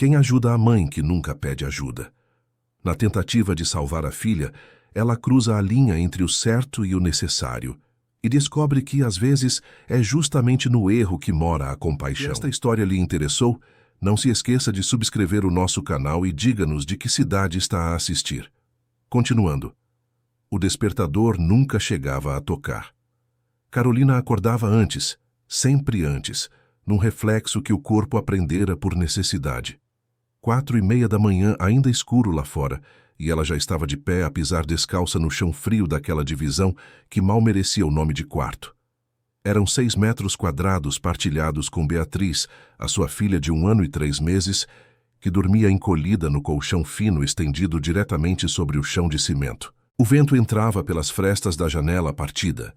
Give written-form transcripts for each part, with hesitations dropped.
Quem ajuda a mãe que nunca pede ajuda? Na tentativa de salvar a filha, ela cruza a linha entre o certo e o necessário e descobre que, às vezes, é justamente no erro que mora a compaixão. Se esta história lhe interessou, não se esqueça de subscrever o nosso canal e diga-nos de que cidade está a assistir. Continuando. O despertador nunca chegava a tocar. Carolina acordava antes, sempre antes, num reflexo que o corpo aprendera por necessidade. 4:30 da manhã, ainda escuro lá fora, e ela já estava de pé a pisar descalça no chão frio daquela divisão que mal merecia o nome de quarto. Eram 6 metros quadrados partilhados com Beatriz, a sua filha de 1 ano e 3 meses, que dormia encolhida no colchão fino estendido diretamente sobre o chão de cimento. O vento entrava pelas frestas da janela partida,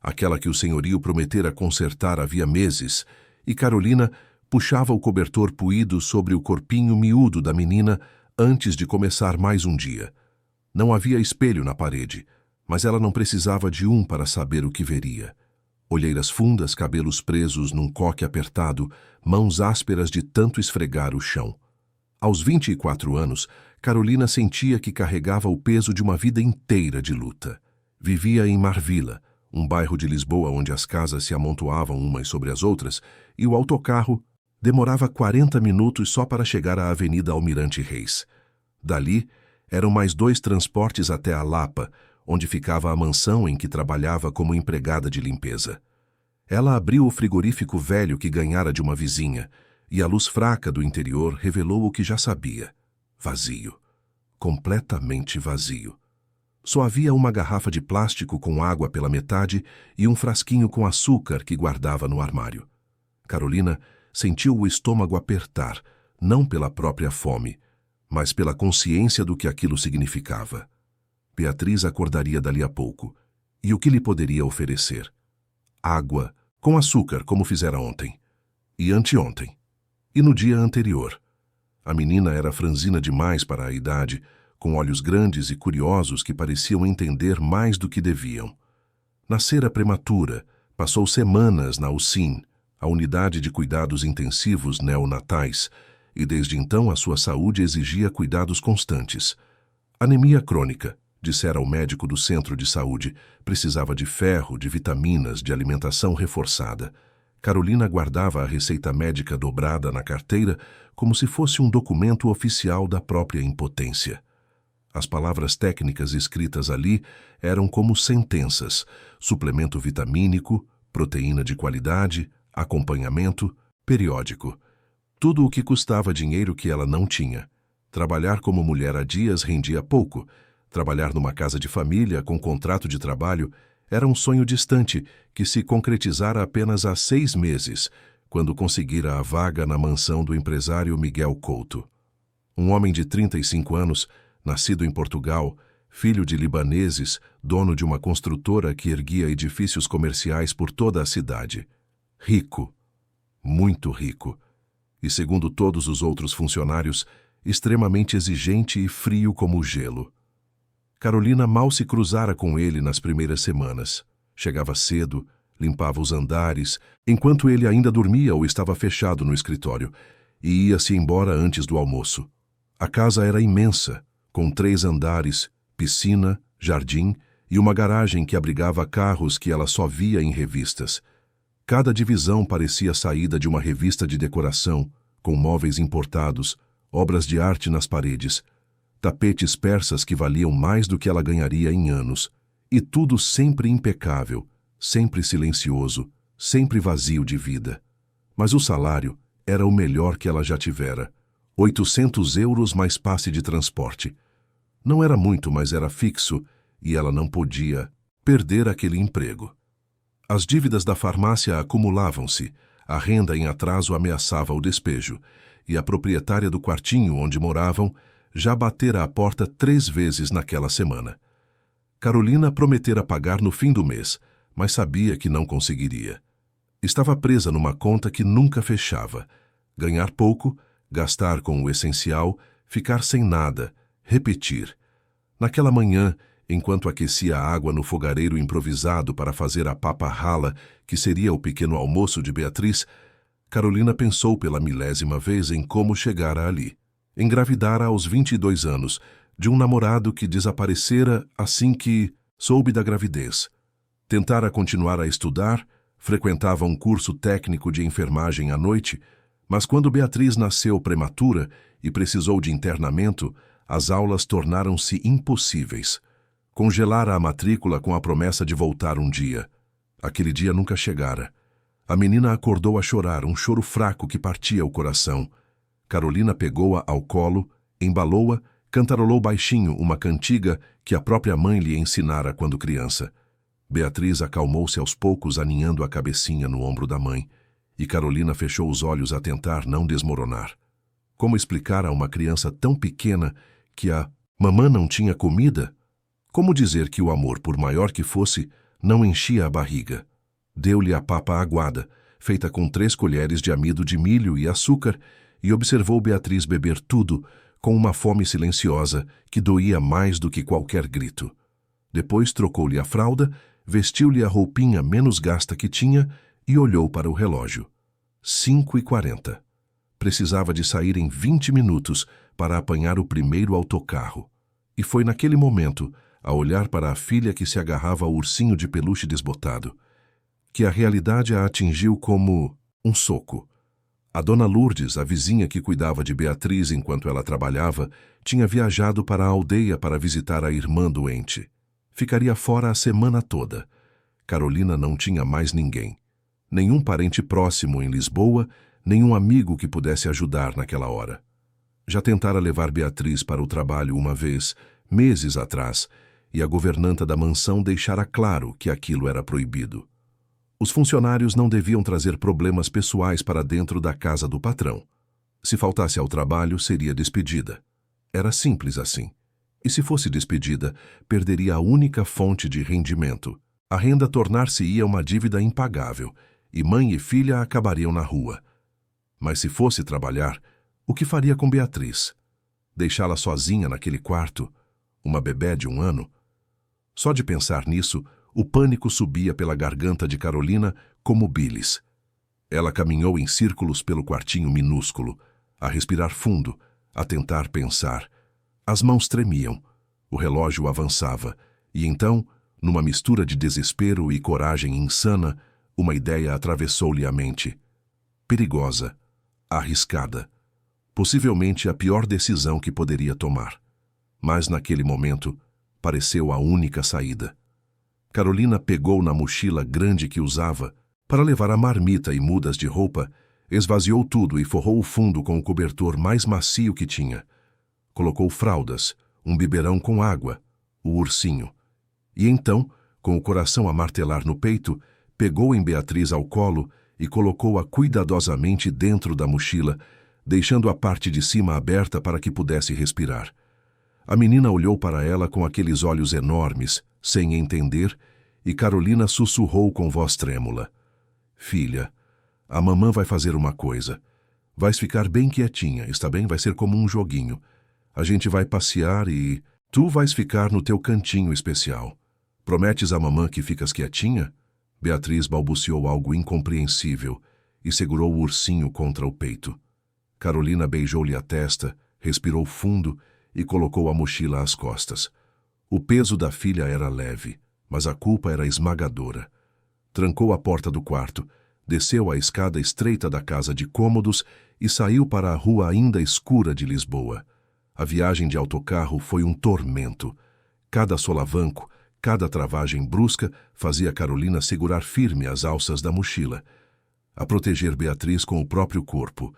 aquela que o senhorio prometera consertar havia meses, e Carolina puxava o cobertor puído sobre o corpinho miúdo da menina antes de começar mais um dia. Não havia espelho na parede, mas ela não precisava de um para saber o que veria. Olheiras fundas, cabelos presos num coque apertado, mãos ásperas de tanto esfregar o chão. Aos 24 anos, Carolina sentia que carregava o peso de uma vida inteira de luta. Vivia em Marvila, um bairro de Lisboa onde as casas se amontoavam umas sobre as outras, e o autocarro demorava 40 minutos só para chegar à Avenida Almirante Reis. Dali, eram mais 2 transportes até a Lapa, onde ficava a mansão em que trabalhava como empregada de limpeza. Ela abriu o frigorífico velho que ganhara de uma vizinha, e a luz fraca do interior revelou o que já sabia. Vazio. Completamente vazio. Só havia uma garrafa de plástico com água pela metade e um frasquinho com açúcar que guardava no armário. Carolina sentiu o estômago apertar, não pela própria fome, mas pela consciência do que aquilo significava. Beatriz acordaria dali a pouco. E o que lhe poderia oferecer? Água, com açúcar, como fizera ontem. E anteontem. E no dia anterior. A menina era franzina demais para a idade, com olhos grandes e curiosos que pareciam entender mais do que deviam. Nascera prematura, passou semanas na UCIN, a Unidade de Cuidados Intensivos Neonatais, e desde então a sua saúde exigia cuidados constantes. Anemia crônica, dissera o médico do centro de saúde, precisava de ferro, de vitaminas, de alimentação reforçada. Carolina guardava a receita médica dobrada na carteira como se fosse um documento oficial da própria impotência. As palavras técnicas escritas ali eram como sentenças: suplemento vitamínico, proteína de qualidade, acompanhamento, periódico. Tudo o que custava dinheiro que ela não tinha. Trabalhar como mulher há dias rendia pouco. Trabalhar numa casa de família com contrato de trabalho era um sonho distante que se concretizara apenas há 6 meses, quando conseguira a vaga na mansão do empresário Miguel Couto. Um homem de 35 anos, nascido em Portugal, filho de libaneses, dono de uma construtora que erguia edifícios comerciais por toda a cidade. Rico, muito rico, e segundo todos os outros funcionários, extremamente exigente e frio como o gelo. Carolina mal se cruzara com ele nas primeiras semanas. Chegava cedo, limpava os andares, enquanto ele ainda dormia ou estava fechado no escritório, e ia-se embora antes do almoço. A casa era imensa, com 3 andares, piscina, jardim e uma garagem que abrigava carros que ela só via em revistas. Cada divisão parecia saída de uma revista de decoração, com móveis importados, obras de arte nas paredes, tapetes persas que valiam mais do que ela ganharia em anos, e tudo sempre impecável, sempre silencioso, sempre vazio de vida. Mas o salário era o melhor que ela já tivera: 800 euros mais passe de transporte. Não era muito, mas era fixo, e ela não podia perder aquele emprego. As dívidas da farmácia acumulavam-se, a renda em atraso ameaçava o despejo, e a proprietária do quartinho onde moravam já batera a porta 3 vezes naquela semana. Carolina prometera pagar no fim do mês, mas sabia que não conseguiria. Estava presa numa conta que nunca fechava. Ganhar pouco, gastar com o essencial, ficar sem nada, repetir. Naquela manhã, enquanto aquecia a água no fogareiro improvisado para fazer a papa rala, que seria o pequeno almoço de Beatriz, Carolina pensou pela milésima vez em como chegara ali. Engravidara aos 22 anos, de um namorado que desaparecera assim que soube da gravidez. Tentara continuar a estudar, frequentava um curso técnico de enfermagem à noite, mas quando Beatriz nasceu prematura e precisou de internamento, as aulas tornaram-se impossíveis. Congelara a matrícula com a promessa de voltar um dia. Aquele dia nunca chegara. A menina acordou a chorar, um choro fraco que partia o coração. Carolina pegou-a ao colo, embalou-a, cantarolou baixinho uma cantiga que a própria mãe lhe ensinara quando criança. Beatriz acalmou-se aos poucos, aninhando a cabecinha no ombro da mãe, e Carolina fechou os olhos a tentar não desmoronar. Como explicar a uma criança tão pequena que a mamã não tinha comida? Como dizer que o amor, por maior que fosse, não enchia a barriga? Deu-lhe a papa aguada, feita com 3 colheres de amido de milho e açúcar, e observou Beatriz beber tudo, com uma fome silenciosa que doía mais do que qualquer grito. Depois trocou-lhe a fralda, vestiu-lhe a roupinha menos gasta que tinha e olhou para o relógio. 5h40. Precisava de sair em 20 minutos para apanhar o primeiro autocarro. E foi naquele momento, a olhar para a filha que se agarrava ao ursinho de peluche desbotado, que a realidade a atingiu como um soco. A dona Lourdes, a vizinha que cuidava de Beatriz enquanto ela trabalhava, tinha viajado para a aldeia para visitar a irmã doente. Ficaria fora a semana toda. Carolina não tinha mais ninguém. Nenhum parente próximo em Lisboa, nenhum amigo que pudesse ajudar naquela hora. Já tentara levar Beatriz para o trabalho uma vez, meses atrás, e a governanta da mansão deixara claro que aquilo era proibido. Os funcionários não deviam trazer problemas pessoais para dentro da casa do patrão. Se faltasse ao trabalho, seria despedida. Era simples assim. E se fosse despedida, perderia a única fonte de rendimento. A renda tornar-se-ia uma dívida impagável, e mãe e filha acabariam na rua. Mas se fosse trabalhar, o que faria com Beatriz? Deixá-la sozinha naquele quarto? Uma bebé de 1 ano? Só de pensar nisso, o pânico subia pela garganta de Carolina como bilis. Ela caminhou em círculos pelo quartinho minúsculo, a respirar fundo, a tentar pensar. As mãos tremiam, o relógio avançava, e então, numa mistura de desespero e coragem insana, uma ideia atravessou-lhe a mente. Perigosa, arriscada, possivelmente a pior decisão que poderia tomar. Mas naquele momento, pareceu a única saída. Carolina pegou na mochila grande que usava para levar a marmita e mudas de roupa, esvaziou tudo e forrou o fundo com o cobertor mais macio que tinha. Colocou fraldas, um biberão com água, o ursinho. E então, com o coração a martelar no peito, pegou em Beatriz ao colo e colocou-a cuidadosamente dentro da mochila, deixando a parte de cima aberta para que pudesse respirar. A menina olhou para ela com aqueles olhos enormes, sem entender, e Carolina sussurrou com voz trêmula. Filha, a mamã vai fazer uma coisa. Vais ficar bem quietinha, está bem? Vai ser como um joguinho. A gente vai passear e tu vais ficar no teu cantinho especial. Prometes à mamã que ficas quietinha? Beatriz balbuciou algo incompreensível e segurou o ursinho contra o peito. Carolina beijou-lhe a testa, respirou fundo e colocou a mochila às costas. O peso da filha era leve, mas a culpa era esmagadora. Trancou a porta do quarto, desceu a escada estreita da casa de cômodos e saiu para a rua ainda escura de Lisboa. A viagem de autocarro foi um tormento. Cada solavanco, cada travagem brusca fazia Carolina segurar firme as alças da mochila, a proteger Beatriz com o próprio corpo.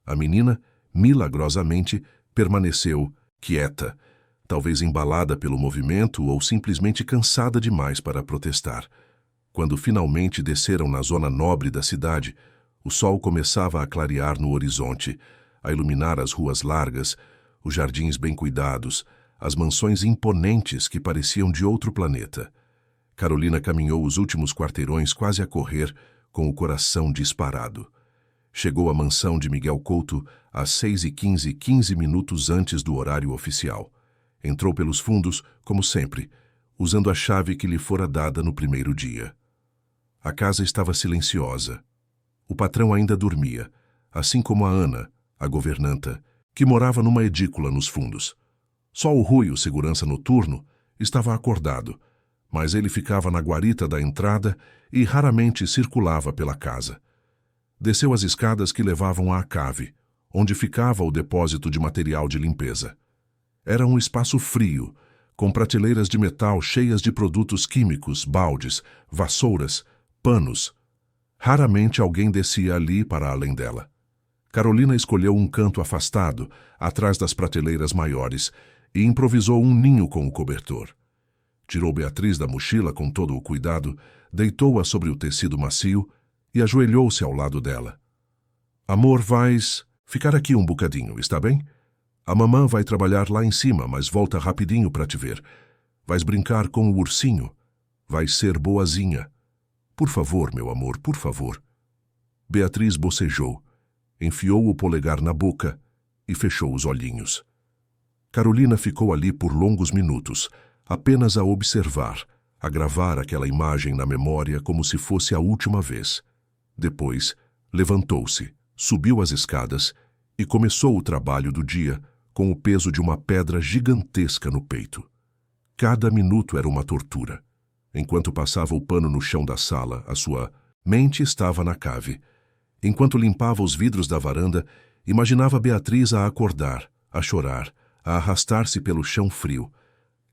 A menina, milagrosamente, permaneceu quieta, talvez embalada pelo movimento ou simplesmente cansada demais para protestar. Quando finalmente desceram na zona nobre da cidade, o sol começava a clarear no horizonte, a iluminar as ruas largas, os jardins bem cuidados, as mansões imponentes que pareciam de outro planeta. Carolina caminhou os últimos quarteirões quase a correr, com o coração disparado. Chegou à mansão de Miguel Couto às 6h15, 15 minutos antes do horário oficial. Entrou pelos fundos, como sempre, usando a chave que lhe fora dada no primeiro dia. A casa estava silenciosa. O patrão ainda dormia, assim como a Ana, a governanta, que morava numa edícula nos fundos. Só o Rui, o segurança noturno, estava acordado, mas ele ficava na guarita da entrada e raramente circulava pela casa. Desceu as escadas que levavam à cave, onde ficava o depósito de material de limpeza. Era um espaço frio, com prateleiras de metal cheias de produtos químicos, baldes, vassouras, panos. Raramente alguém descia ali para além dela. Carolina escolheu um canto afastado, atrás das prateleiras maiores, e improvisou um ninho com o cobertor. Tirou Beatriz da mochila com todo o cuidado, deitou-a sobre o tecido macio e ajoelhou-se ao lado dela. Amor, vais ficar aqui um bocadinho, está bem? A mamã vai trabalhar lá em cima, mas volta rapidinho para te ver. Vais brincar com o ursinho. Vais ser boazinha. Por favor, meu amor, por favor. Beatriz bocejou, enfiou o polegar na boca e fechou os olhinhos. Carolina ficou ali por longos minutos, apenas a observar, a gravar aquela imagem na memória como se fosse a última vez. Depois, levantou-se, subiu as escadas e começou o trabalho do dia com o peso de uma pedra gigantesca no peito. Cada minuto era uma tortura. Enquanto passava o pano no chão da sala, a sua mente estava na cave. Enquanto limpava os vidros da varanda, imaginava Beatriz a acordar, a chorar, a arrastar-se pelo chão frio.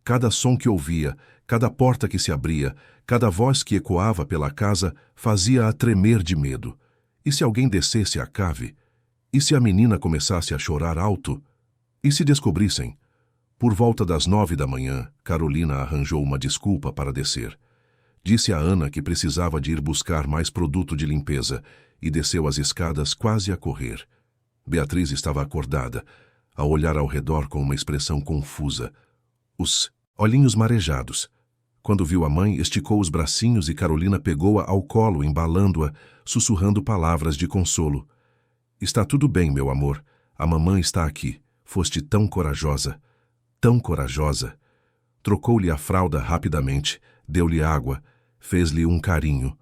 Cada som que ouvia, cada porta que se abria, cada voz que ecoava pela casa fazia-a tremer de medo. E se alguém descesse à cave? E se a menina começasse a chorar alto? E se descobrissem? Por volta das 9 da manhã, Carolina arranjou uma desculpa para descer. Disse a Ana que precisava de ir buscar mais produto de limpeza e desceu as escadas quase a correr. Beatriz estava acordada, a olhar ao redor com uma expressão confusa. Os olhinhos marejados. Quando viu a mãe, esticou os bracinhos e Carolina pegou-a ao colo, embalando-a, sussurrando palavras de consolo. Está tudo bem, meu amor. A mamãe está aqui. Foste tão corajosa. Tão corajosa. Trocou-lhe a fralda rapidamente, deu-lhe água, fez-lhe um carinho.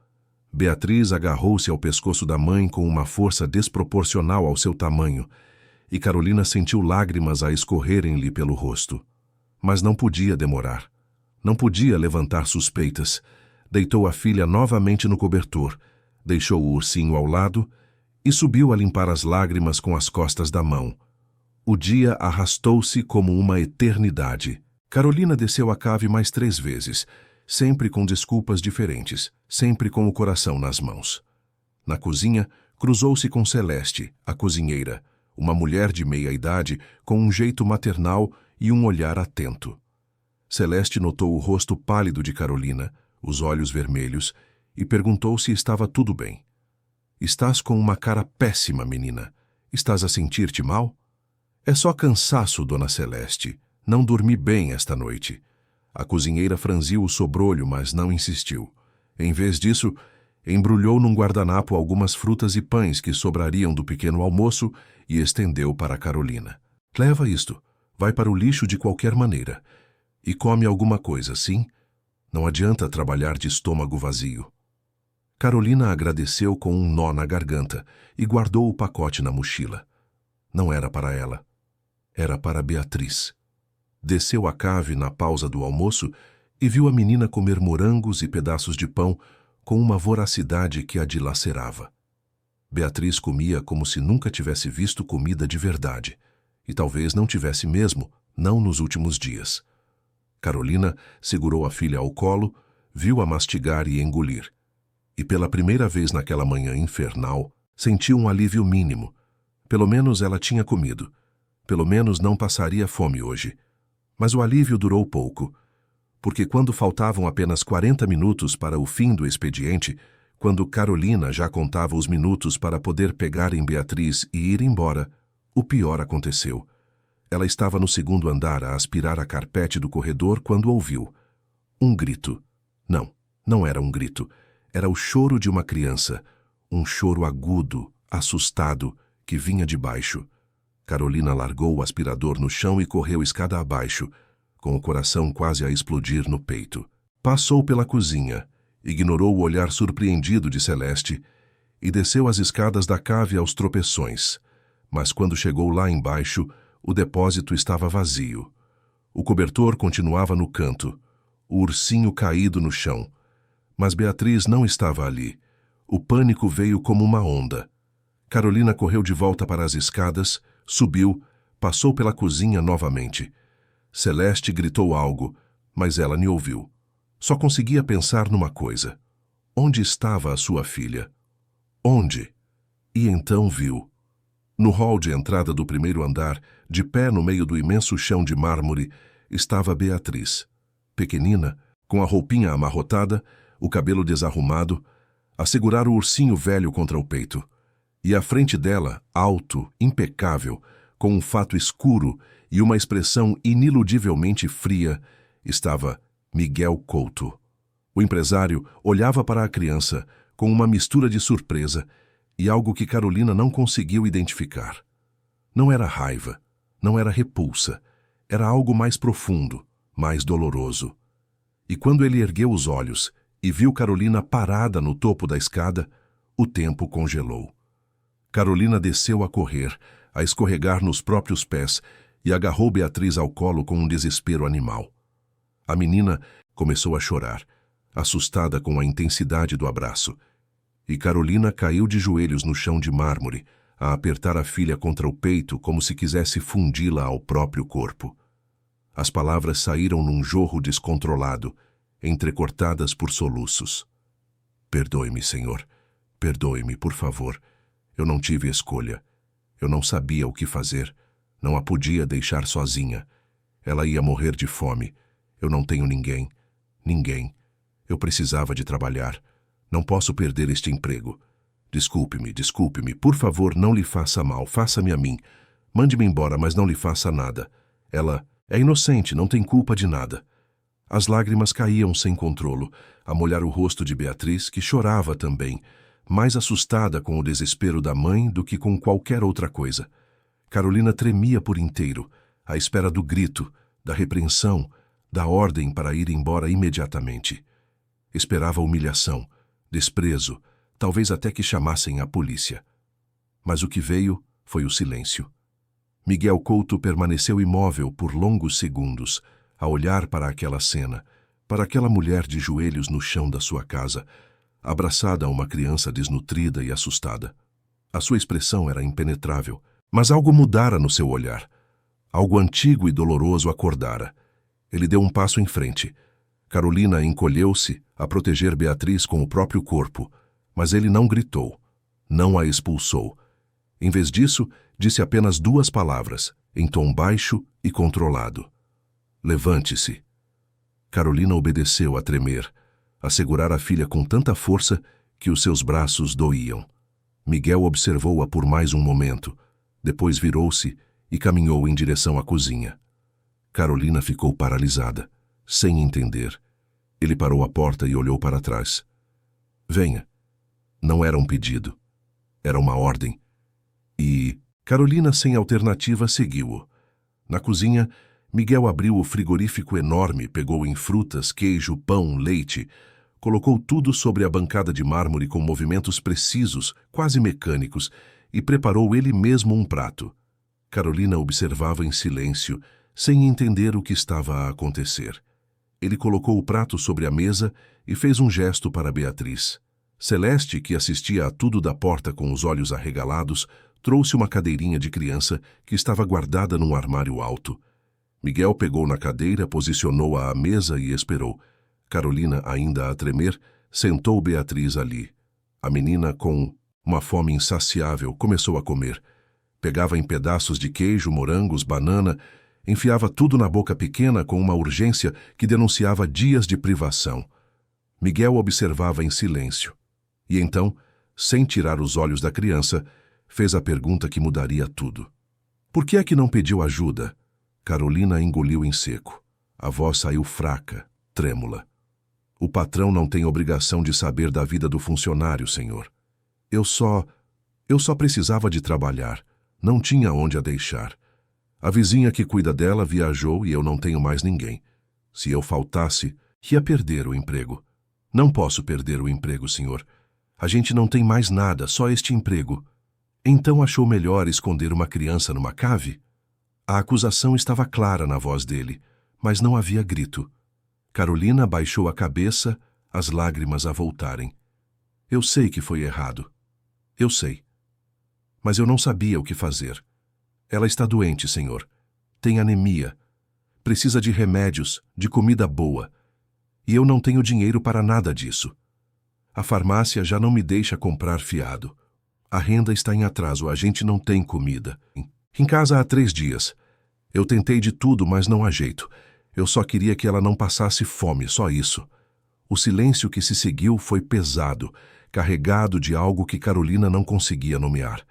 Beatriz agarrou-se ao pescoço da mãe com uma força desproporcional ao seu tamanho, e Carolina sentiu lágrimas a escorrerem-lhe pelo rosto. Mas não podia demorar. Não podia levantar suspeitas. Deitou a filha novamente no cobertor, deixou o ursinho ao lado e subiu a limpar as lágrimas com as costas da mão. O dia arrastou-se como uma eternidade. Carolina desceu a cave mais 3 vezes, sempre com desculpas diferentes, sempre com o coração nas mãos. Na cozinha, cruzou-se com Celeste, a cozinheira, uma mulher de meia-idade com um jeito maternal e um olhar atento. Celeste notou o rosto pálido de Carolina, os olhos vermelhos, e perguntou se estava tudo bem. Estás com uma cara péssima, menina. Estás a sentir-te mal? É só cansaço, dona Celeste. Não dormi bem esta noite. A cozinheira franziu o sobrolho, mas não insistiu. Em vez disso, embrulhou num guardanapo algumas frutas e pães que sobrariam do pequeno almoço e estendeu para Carolina. Leva isto. Vai para o lixo de qualquer maneira. E come alguma coisa, sim? Não adianta trabalhar de estômago vazio. Carolina agradeceu com um nó na garganta e guardou o pacote na mochila. Não era para ela. Era para Beatriz. Desceu a cave na pausa do almoço e viu a menina comer morangos e pedaços de pão com uma voracidade que a dilacerava. Beatriz comia como se nunca tivesse visto comida de verdade, e talvez não tivesse mesmo, não nos últimos dias. Carolina segurou a filha ao colo, viu-a mastigar e engolir. E pela primeira vez naquela manhã infernal, sentiu um alívio mínimo. Pelo menos ela tinha comido. Pelo menos não passaria fome hoje. Mas o alívio durou pouco, porque quando faltavam apenas 40 minutos para o fim do expediente, quando Carolina já contava os minutos para poder pegar em Beatriz e ir embora, o pior aconteceu. Ela estava no 2º andar a aspirar a carpete do corredor quando ouviu um grito. Não, não era um grito. Era o choro de uma criança, um choro agudo, assustado, que vinha de baixo. Carolina largou o aspirador no chão e correu escada abaixo, com o coração quase a explodir no peito. Passou pela cozinha, ignorou o olhar surpreendido de Celeste e desceu as escadas da cave aos tropeções. Mas quando chegou lá embaixo, o depósito estava vazio. O cobertor continuava no canto, o ursinho caído no chão. Mas Beatriz não estava ali. O pânico veio como uma onda. Carolina correu de volta para as escadas, subiu, passou pela cozinha novamente. Celeste gritou algo, mas ela nem ouviu. Só conseguia pensar numa coisa. Onde estava a sua filha? Onde? E então viu. No hall de entrada do primeiro andar, de pé no meio do imenso chão de mármore, estava Beatriz. Pequenina, com a roupinha amarrotada, o cabelo desarrumado, a segurar o ursinho velho contra o peito. E à frente dela, alto, impecável, com um fato escuro e uma expressão iniludivelmente fria, estava Miguel Couto. O empresário olhava para a criança com uma mistura de surpresa e algo que Carolina não conseguiu identificar. Não era raiva, não era repulsa, era algo mais profundo, mais doloroso. E quando ele ergueu os olhos e viu Carolina parada no topo da escada, o tempo congelou. Carolina desceu a correr, a escorregar nos próprios pés e agarrou Beatriz ao colo com um desespero animal. A menina começou a chorar, assustada com a intensidade do abraço. E Carolina caiu de joelhos no chão de mármore, a apertar a filha contra o peito como se quisesse fundi-la ao próprio corpo. As palavras saíram num jorro descontrolado, entrecortadas por soluços. Perdoe-me, Senhor. Perdoe-me, por favor. Eu não tive escolha. Eu não sabia o que fazer. Não a podia deixar sozinha. Ela ia morrer de fome. Eu não tenho ninguém. Ninguém. Eu precisava de trabalhar. Não posso perder este emprego. Desculpe-me, por favor, não lhe faça mal, faça-me a mim. Mande-me embora, mas não lhe faça nada. Ela é inocente, não tem culpa de nada. As lágrimas caíam sem controlo, a molhar o rosto de Beatriz, que chorava também, mais assustada com o desespero da mãe do que com qualquer outra coisa. Carolina tremia por inteiro, à espera do grito, da repreensão, da ordem para ir embora imediatamente. Esperava humilhação, desprezo, talvez até que chamassem a polícia. Mas o que veio foi o silêncio. Miguel Couto permaneceu imóvel por longos segundos, a olhar para aquela cena, para aquela mulher de joelhos no chão da sua casa, abraçada a uma criança desnutrida e assustada. A sua expressão era impenetrável, mas algo mudara no seu olhar. Algo antigo e doloroso acordara. Ele deu um passo em frente. Carolina encolheu-se a proteger Beatriz com o próprio corpo, mas ele não gritou, não a expulsou. Em vez disso, disse apenas duas palavras, em tom baixo e controlado. Levante-se. Carolina obedeceu a tremer, a segurar a filha com tanta força que os seus braços doíam. Miguel observou-a por mais um momento, depois virou-se e caminhou em direção à cozinha. Carolina ficou paralisada, sem entender. Ele parou a porta e olhou para trás. Venha. Não era um pedido. Era uma ordem. E Carolina, sem alternativa, seguiu-o. Na cozinha, Miguel abriu o frigorífico enorme, pegou em frutas, queijo, pão, leite, colocou tudo sobre a bancada de mármore com movimentos precisos, quase mecânicos, e preparou ele mesmo um prato. Carolina observava em silêncio, sem entender o que estava a acontecer. Ele colocou o prato sobre a mesa e fez um gesto para Beatriz. Celeste, que assistia a tudo da porta com os olhos arregalados, trouxe uma cadeirinha de criança que estava guardada num armário alto. Miguel pegou na cadeira, posicionou-a à mesa e esperou. Carolina, ainda a tremer, sentou Beatriz ali. A menina, com uma fome insaciável, começou a comer. Pegava em pedaços de queijo, morangos, banana, enfiava tudo na boca pequena com uma urgência que denunciava dias de privação. Miguel observava em silêncio. E então, sem tirar os olhos da criança, fez a pergunta que mudaria tudo. Por que é que não pediu ajuda? Carolina engoliu em seco. A voz saiu fraca, trêmula. O patrão não tem obrigação de saber da vida do funcionário, senhor. Eu só precisava de trabalhar. Não tinha onde a deixar. A vizinha que cuida dela viajou e eu não tenho mais ninguém. Se eu faltasse, ia perder o emprego. Não posso perder o emprego, senhor. A gente não tem mais nada, só este emprego. Então achou melhor esconder uma criança numa cave? A acusação estava clara na voz dele, mas não havia grito. Carolina baixou a cabeça, as lágrimas a voltarem. Eu sei que foi errado. Eu sei. Mas eu não sabia o que fazer. Ela está doente, senhor. Tem anemia. Precisa de remédios, de comida boa. E eu não tenho dinheiro para nada disso. A farmácia já não me deixa comprar fiado. A renda está em atraso, a gente não tem comida. Em casa há 3 dias. Eu tentei de tudo, mas não há jeito. Eu só queria que ela não passasse fome, só isso. O silêncio que se seguiu foi pesado, carregado de algo que Carolina não conseguia nomear.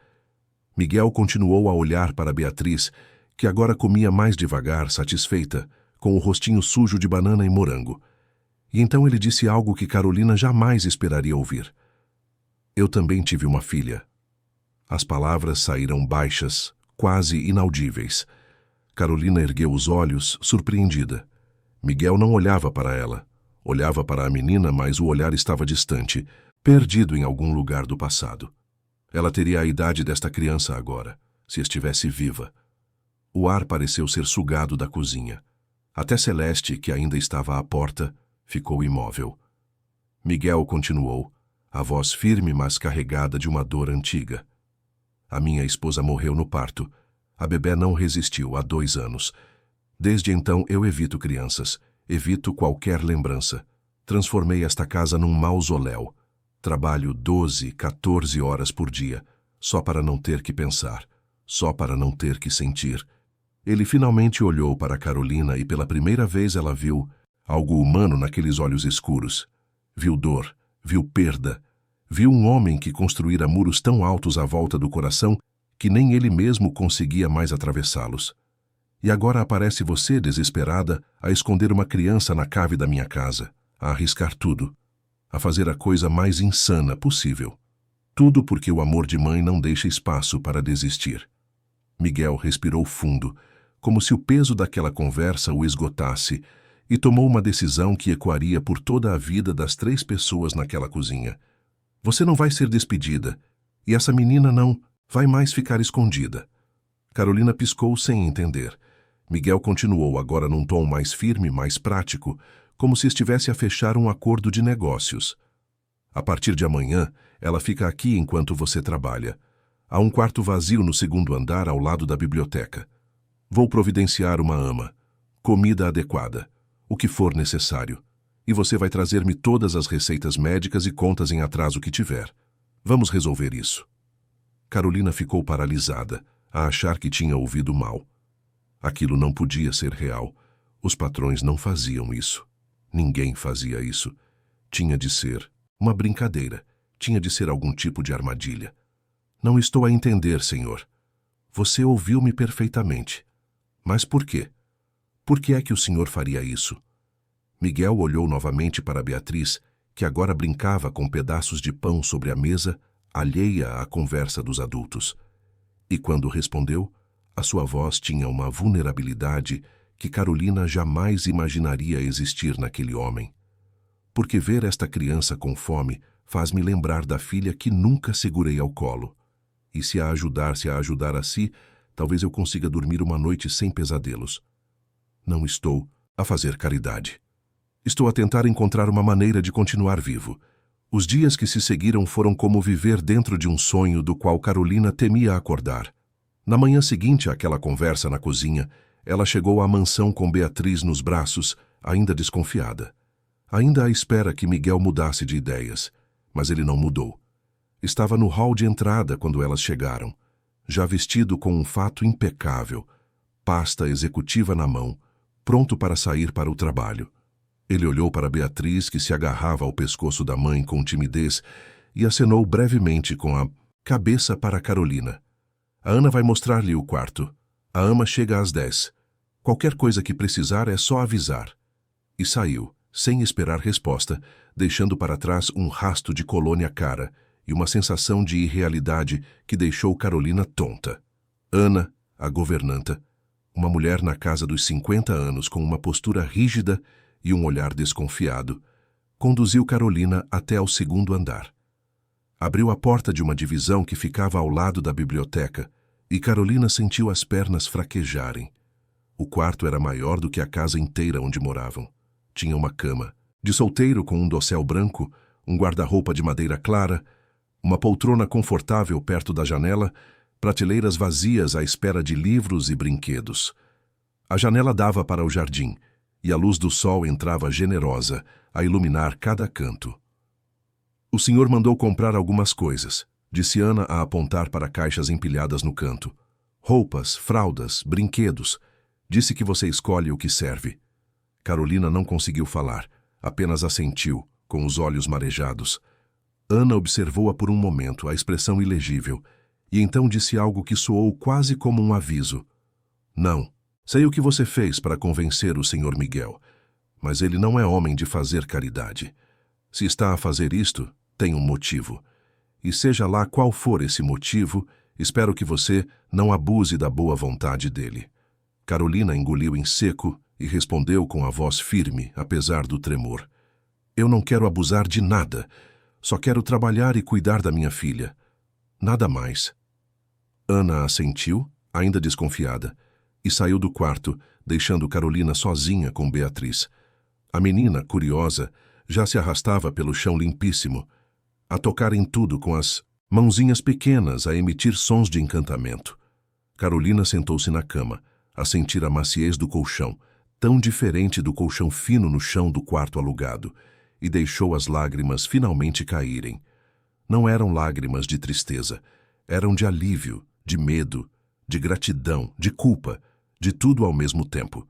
Miguel continuou a olhar para Beatriz, que agora comia mais devagar, satisfeita, com o rostinho sujo de banana e morango. E então ele disse algo que Carolina jamais esperaria ouvir. Eu também tive uma filha. As palavras saíram baixas, quase inaudíveis. Carolina ergueu os olhos, surpreendida. Miguel não olhava para ela. Olhava para a menina, mas o olhar estava distante, perdido em algum lugar do passado. Ela teria a idade desta criança agora, se estivesse viva. O ar pareceu ser sugado da cozinha. Até Celeste, que ainda estava à porta, ficou imóvel. Miguel continuou, a voz firme mas carregada de uma dor antiga. A minha esposa morreu no parto. A bebé não resistiu há 2 anos. Desde então eu evito crianças, evito qualquer lembrança. Transformei esta casa num mausoléu. Trabalho 12, 14 horas por dia, só para não ter que pensar, só para não ter que sentir. Ele finalmente olhou para Carolina e pela primeira vez ela viu algo humano naqueles olhos escuros. Viu dor, viu perda, viu um homem que construíra muros tão altos à volta do coração que nem ele mesmo conseguia mais atravessá-los. E agora aparece você, desesperada, a esconder uma criança na cave da minha casa, a arriscar tudo, a fazer a coisa mais insana possível. Tudo porque o amor de mãe não deixa espaço para desistir. Miguel respirou fundo, como se o peso daquela conversa o esgotasse, e tomou uma decisão que ecoaria por toda a vida das 3 pessoas naquela cozinha. Você não vai ser despedida, e essa menina não vai mais ficar escondida. Carolina piscou sem entender. Miguel continuou agora num tom mais firme, mais prático, como se estivesse a fechar um acordo de negócios. A partir de amanhã, ela fica aqui enquanto você trabalha. Há um quarto vazio no 2º andar ao lado da biblioteca. Vou providenciar uma ama, comida adequada, o que for necessário. E você vai trazer-me todas as receitas médicas e contas em atraso que tiver. Vamos resolver isso. Carolina ficou paralisada, a achar que tinha ouvido mal. Aquilo não podia ser real. Os patrões não faziam isso. Ninguém fazia isso. Tinha de ser uma brincadeira. Tinha de ser algum tipo de armadilha. Não estou a entender, senhor. Você ouviu-me perfeitamente. Mas por quê? Por que é que o senhor faria isso? Miguel olhou novamente para Beatriz, que agora brincava com pedaços de pão sobre a mesa, alheia à conversa dos adultos. E quando respondeu, a sua voz tinha uma vulnerabilidade que Carolina jamais imaginaria existir naquele homem. Porque ver esta criança com fome faz-me lembrar da filha que nunca segurei ao colo. E se a ajudar a si, talvez eu consiga dormir uma noite sem pesadelos. Não estou a fazer caridade. Estou a tentar encontrar uma maneira de continuar vivo. Os dias que se seguiram foram como viver dentro de um sonho do qual Carolina temia acordar. Na manhã seguinte àquela conversa na cozinha, ela chegou à mansão com Beatriz nos braços, ainda desconfiada. Ainda à espera que Miguel mudasse de ideias, mas ele não mudou. Estava no hall de entrada quando elas chegaram, já vestido com um fato impecável, pasta executiva na mão, pronto para sair para o trabalho. Ele olhou para Beatriz, que se agarrava ao pescoço da mãe com timidez, e acenou brevemente com a cabeça para Carolina. A Ana vai mostrar-lhe o quarto. A ama chega às 10. Qualquer coisa que precisar é só avisar. E saiu, sem esperar resposta, deixando para trás um rasto de colônia cara e uma sensação de irrealidade que deixou Carolina tonta. Ana, a governanta, uma mulher na casa dos 50 anos com uma postura rígida e um olhar desconfiado, conduziu Carolina até ao 2º andar. Abriu a porta de uma divisão que ficava ao lado da biblioteca e Carolina sentiu as pernas fraquejarem. O quarto era maior do que a casa inteira onde moravam. Tinha uma cama de solteiro com um dossel branco, um guarda-roupa de madeira clara, uma poltrona confortável perto da janela, prateleiras vazias à espera de livros e brinquedos. A janela dava para o jardim, e a luz do sol entrava generosa, a iluminar cada canto. O senhor mandou comprar algumas coisas, disse Ana a apontar para caixas empilhadas no canto. Roupas, fraldas, brinquedos. Disse que você escolhe o que serve. Carolina não conseguiu falar, apenas assentiu, com os olhos marejados. Ana observou-a por um momento, a expressão ilegível, e então disse algo que soou quase como um aviso. Não, sei o que você fez para convencer o Sr. Miguel, mas ele não é homem de fazer caridade. Se está a fazer isto, tem um motivo. E seja lá qual for esse motivo, espero que você não abuse da boa vontade dele. Carolina engoliu em seco e respondeu com a voz firme, apesar do tremor. Eu não quero abusar de nada. Só quero trabalhar e cuidar da minha filha. Nada mais. Ana assentiu, ainda desconfiada, e saiu do quarto, deixando Carolina sozinha com Beatriz. A menina, curiosa, já se arrastava pelo chão limpíssimo, a tocar em tudo com as mãozinhas pequenas a emitir sons de encantamento. Carolina sentou-se na cama, a sentir a maciez do colchão, tão diferente do colchão fino no chão do quarto alugado, e deixou as lágrimas finalmente caírem. Não eram lágrimas de tristeza, eram de alívio, de medo, de gratidão, de culpa, de tudo ao mesmo tempo.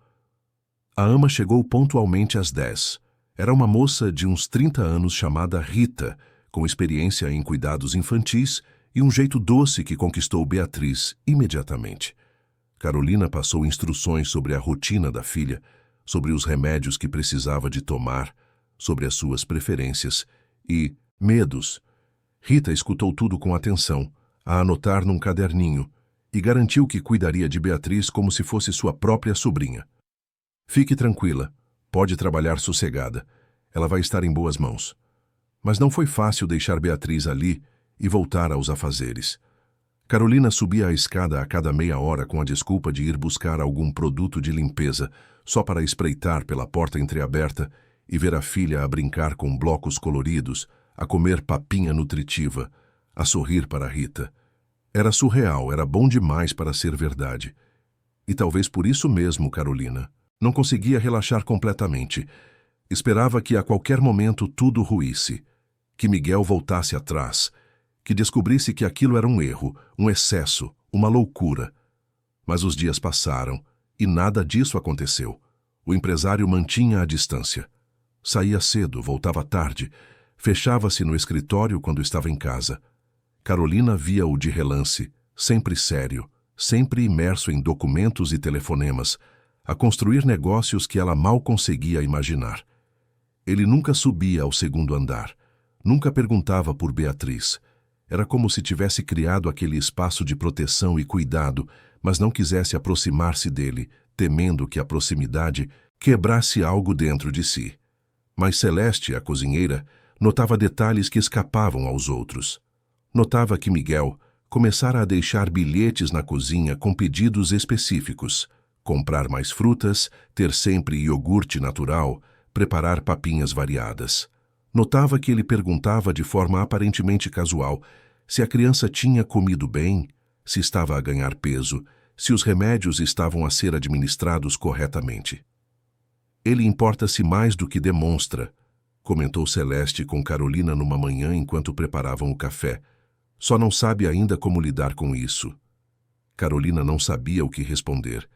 A ama chegou pontualmente às 10. Era uma moça de uns 30 anos chamada Rita, com experiência em cuidados infantis e um jeito doce que conquistou Beatriz imediatamente. Carolina passou instruções sobre a rotina da filha, sobre os remédios que precisava de tomar, sobre as suas preferências e medos. Rita escutou tudo com atenção, a anotar num caderninho, e garantiu que cuidaria de Beatriz como se fosse sua própria sobrinha. Fique tranquila, pode trabalhar sossegada, ela vai estar em boas mãos. Mas não foi fácil deixar Beatriz ali e voltar aos afazeres. Carolina subia a escada a cada meia hora com a desculpa de ir buscar algum produto de limpeza, só para espreitar pela porta entreaberta e ver a filha a brincar com blocos coloridos, a comer papinha nutritiva, a sorrir para Rita. Era surreal, era bom demais para ser verdade. E talvez por isso mesmo, Carolina não conseguia relaxar completamente. Esperava que a qualquer momento tudo ruísse, que Miguel voltasse atrás, que descobrisse que aquilo era um erro, um excesso, uma loucura. Mas os dias passaram e nada disso aconteceu. O empresário mantinha a distância. Saía cedo, voltava tarde, fechava-se no escritório quando estava em casa. Carolina via-o de relance, sempre sério, sempre imerso em documentos e telefonemas, a construir negócios que ela mal conseguia imaginar. Ele nunca subia ao segundo andar, nunca perguntava por Beatriz. Era como se tivesse criado aquele espaço de proteção e cuidado, mas não quisesse aproximar-se dele, temendo que a proximidade quebrasse algo dentro de si. Mas Celeste, a cozinheira, notava detalhes que escapavam aos outros. Notava que Miguel começara a deixar bilhetes na cozinha com pedidos específicos: comprar mais frutas, ter sempre iogurte natural, preparar papinhas variadas. Notava que ele perguntava de forma aparentemente casual se a criança tinha comido bem, se estava a ganhar peso, se os remédios estavam a ser administrados corretamente. Ele importa-se mais do que demonstra, comentou Celeste com Carolina numa manhã enquanto preparavam o café. Só não sabe ainda como lidar com isso. Carolina não sabia o que responder.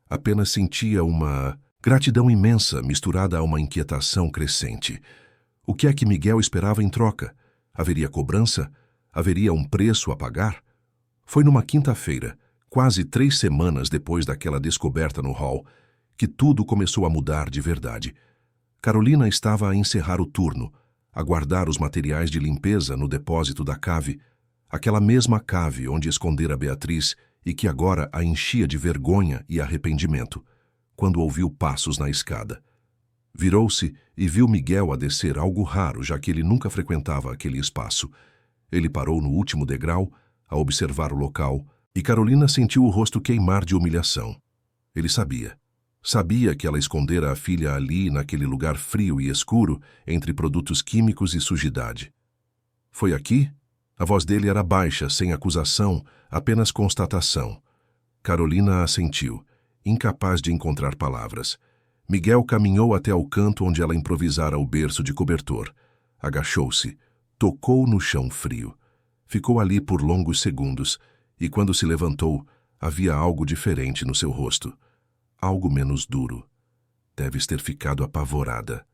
Apenas sentia uma gratidão imensa misturada a uma inquietação crescente. O que é que Miguel esperava em troca? Haveria cobrança? Haveria um preço a pagar? Foi numa quinta-feira, quase 3 semanas depois daquela descoberta no hall, que tudo começou a mudar de verdade. Carolina estava a encerrar o turno, a guardar os materiais de limpeza no depósito da cave, aquela mesma cave onde escondera Beatriz e que agora a enchia de vergonha e arrependimento, quando ouviu passos na escada. Virou-se e viu Miguel a descer, algo raro, já que ele nunca frequentava aquele espaço. Ele parou no último degrau, a observar o local, e Carolina sentiu o rosto queimar de humilhação. Ele sabia. Sabia que ela escondera a filha ali, naquele lugar frio e escuro, entre produtos químicos e sujidade. Foi aqui? A voz dele era baixa, sem acusação, apenas constatação. Carolina assentiu, incapaz de encontrar palavras. Miguel caminhou até ao canto onde ela improvisara o berço de cobertor. Agachou-se, tocou no chão frio. Ficou ali por longos segundos, e quando se levantou, havia algo diferente no seu rosto. Algo menos duro. Deves ter ficado apavorada.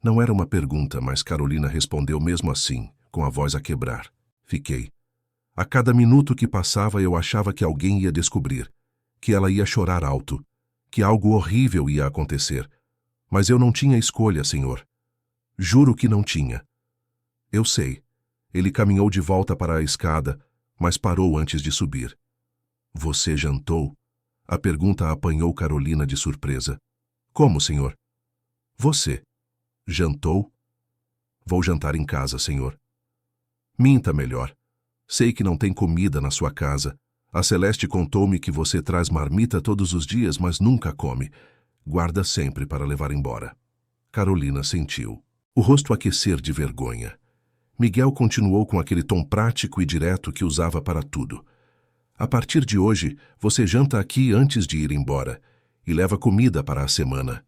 Não era uma pergunta, mas Carolina respondeu mesmo assim, com a voz a quebrar. Fiquei. A cada minuto que passava eu achava que alguém ia descobrir, que ela ia chorar alto, que algo horrível ia acontecer. Mas eu não tinha escolha, senhor. Juro que não tinha. Eu sei. Ele caminhou de volta para a escada, mas parou antes de subir. Você jantou? A pergunta apanhou Carolina de surpresa. Como, senhor? Você. Jantou? Vou jantar em casa, senhor. Minta melhor. Sei que não tem comida na sua casa. A Celeste contou-me que você traz marmita todos os dias, mas nunca come. Guarda sempre para levar embora. Carolina sentiu o rosto aquecer de vergonha. Miguel continuou com aquele tom prático e direto que usava para tudo. A partir de hoje, você janta aqui antes de ir embora e leva comida para a semana.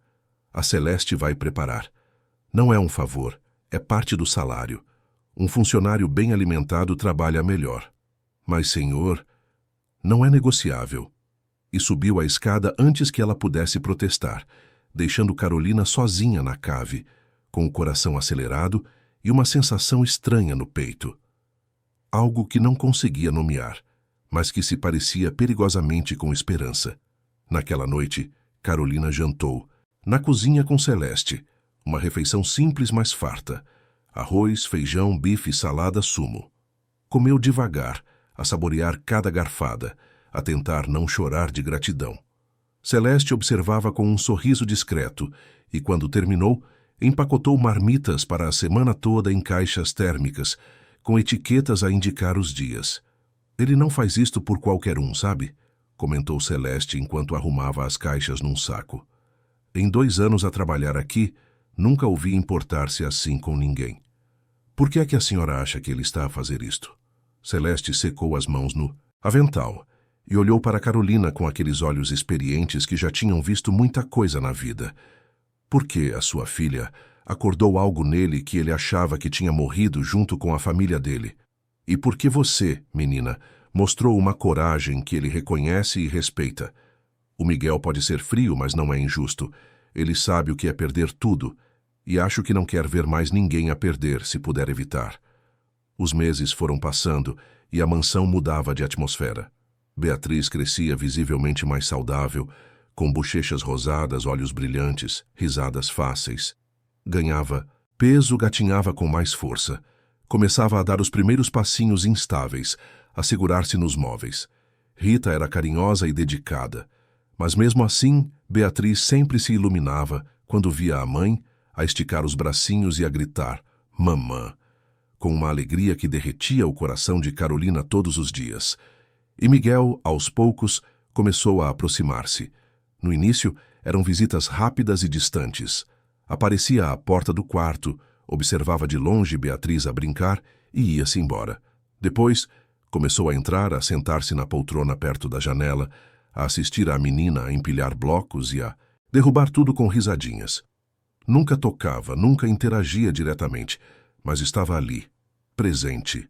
A Celeste vai preparar. Não é um favor, é parte do salário. Um funcionário bem alimentado trabalha melhor. Mas, senhor, não é negociável. E subiu a escada antes que ela pudesse protestar, deixando Carolina sozinha na cave, com o coração acelerado e uma sensação estranha no peito. Algo que não conseguia nomear, mas que se parecia perigosamente com esperança. Naquela noite, Carolina jantou, na cozinha com Celeste, uma refeição simples, mas farta. Arroz, feijão, bife, salada, sumo. Comeu devagar, a saborear cada garfada, a tentar não chorar de gratidão. Celeste observava com um sorriso discreto e, quando terminou, empacotou marmitas para a semana toda em caixas térmicas, com etiquetas a indicar os dias. Ele não faz isto por qualquer um, sabe? Comentou Celeste enquanto arrumava as caixas num saco. Em 2 anos a trabalhar aqui, nunca o vi importar-se assim com ninguém. Por que é que a senhora acha que ele está a fazer isto? Celeste secou as mãos no avental e olhou para Carolina com aqueles olhos experientes que já tinham visto muita coisa na vida. Porque a sua filha acordou algo nele que ele achava que tinha morrido junto com a família dele. E porque você, menina, mostrou uma coragem que ele reconhece e respeita. O Miguel pode ser frio, mas não é injusto. Ele sabe o que é perder tudo, e acho que não quer ver mais ninguém a perder, se puder evitar. Os meses foram passando, e a mansão mudava de atmosfera. Beatriz crescia visivelmente mais saudável, com bochechas rosadas, olhos brilhantes, risadas fáceis. Ganhava peso, gatinhava com mais força. Começava a dar os primeiros passinhos instáveis, a segurar-se nos móveis. Rita era carinhosa e dedicada, mas mesmo assim, Beatriz sempre se iluminava quando via a mãe a esticar os bracinhos e a gritar "mamã", com uma alegria que derretia o coração de Carolina todos os dias. E Miguel, aos poucos, começou a aproximar-se. No início, eram visitas rápidas e distantes. Aparecia à porta do quarto, observava de longe Beatriz a brincar e ia-se embora. Depois, começou a entrar, a sentar-se na poltrona perto da janela, a assistir à menina a empilhar blocos e a derrubar tudo com risadinhas. Nunca tocava, nunca interagia diretamente, mas estava ali, presente.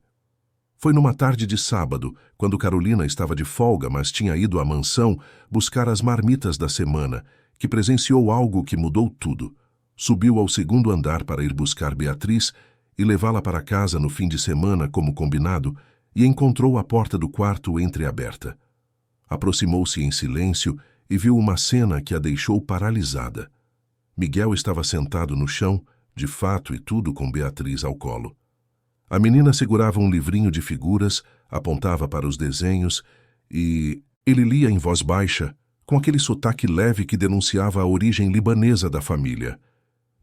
Foi numa tarde de sábado, quando Carolina estava de folga, mas tinha ido à mansão buscar as marmitas da semana, que presenciou algo que mudou tudo. Subiu ao 2º andar para ir buscar Beatriz e levá-la para casa no fim de semana, como combinado, e encontrou a porta do quarto entreaberta. Aproximou-se em silêncio e viu uma cena que a deixou paralisada. Miguel estava sentado no chão, de fato e tudo com Beatriz ao colo. A menina segurava um livrinho de figuras, apontava para os desenhos e ele lia em voz baixa, com aquele sotaque leve que denunciava a origem libanesa da família.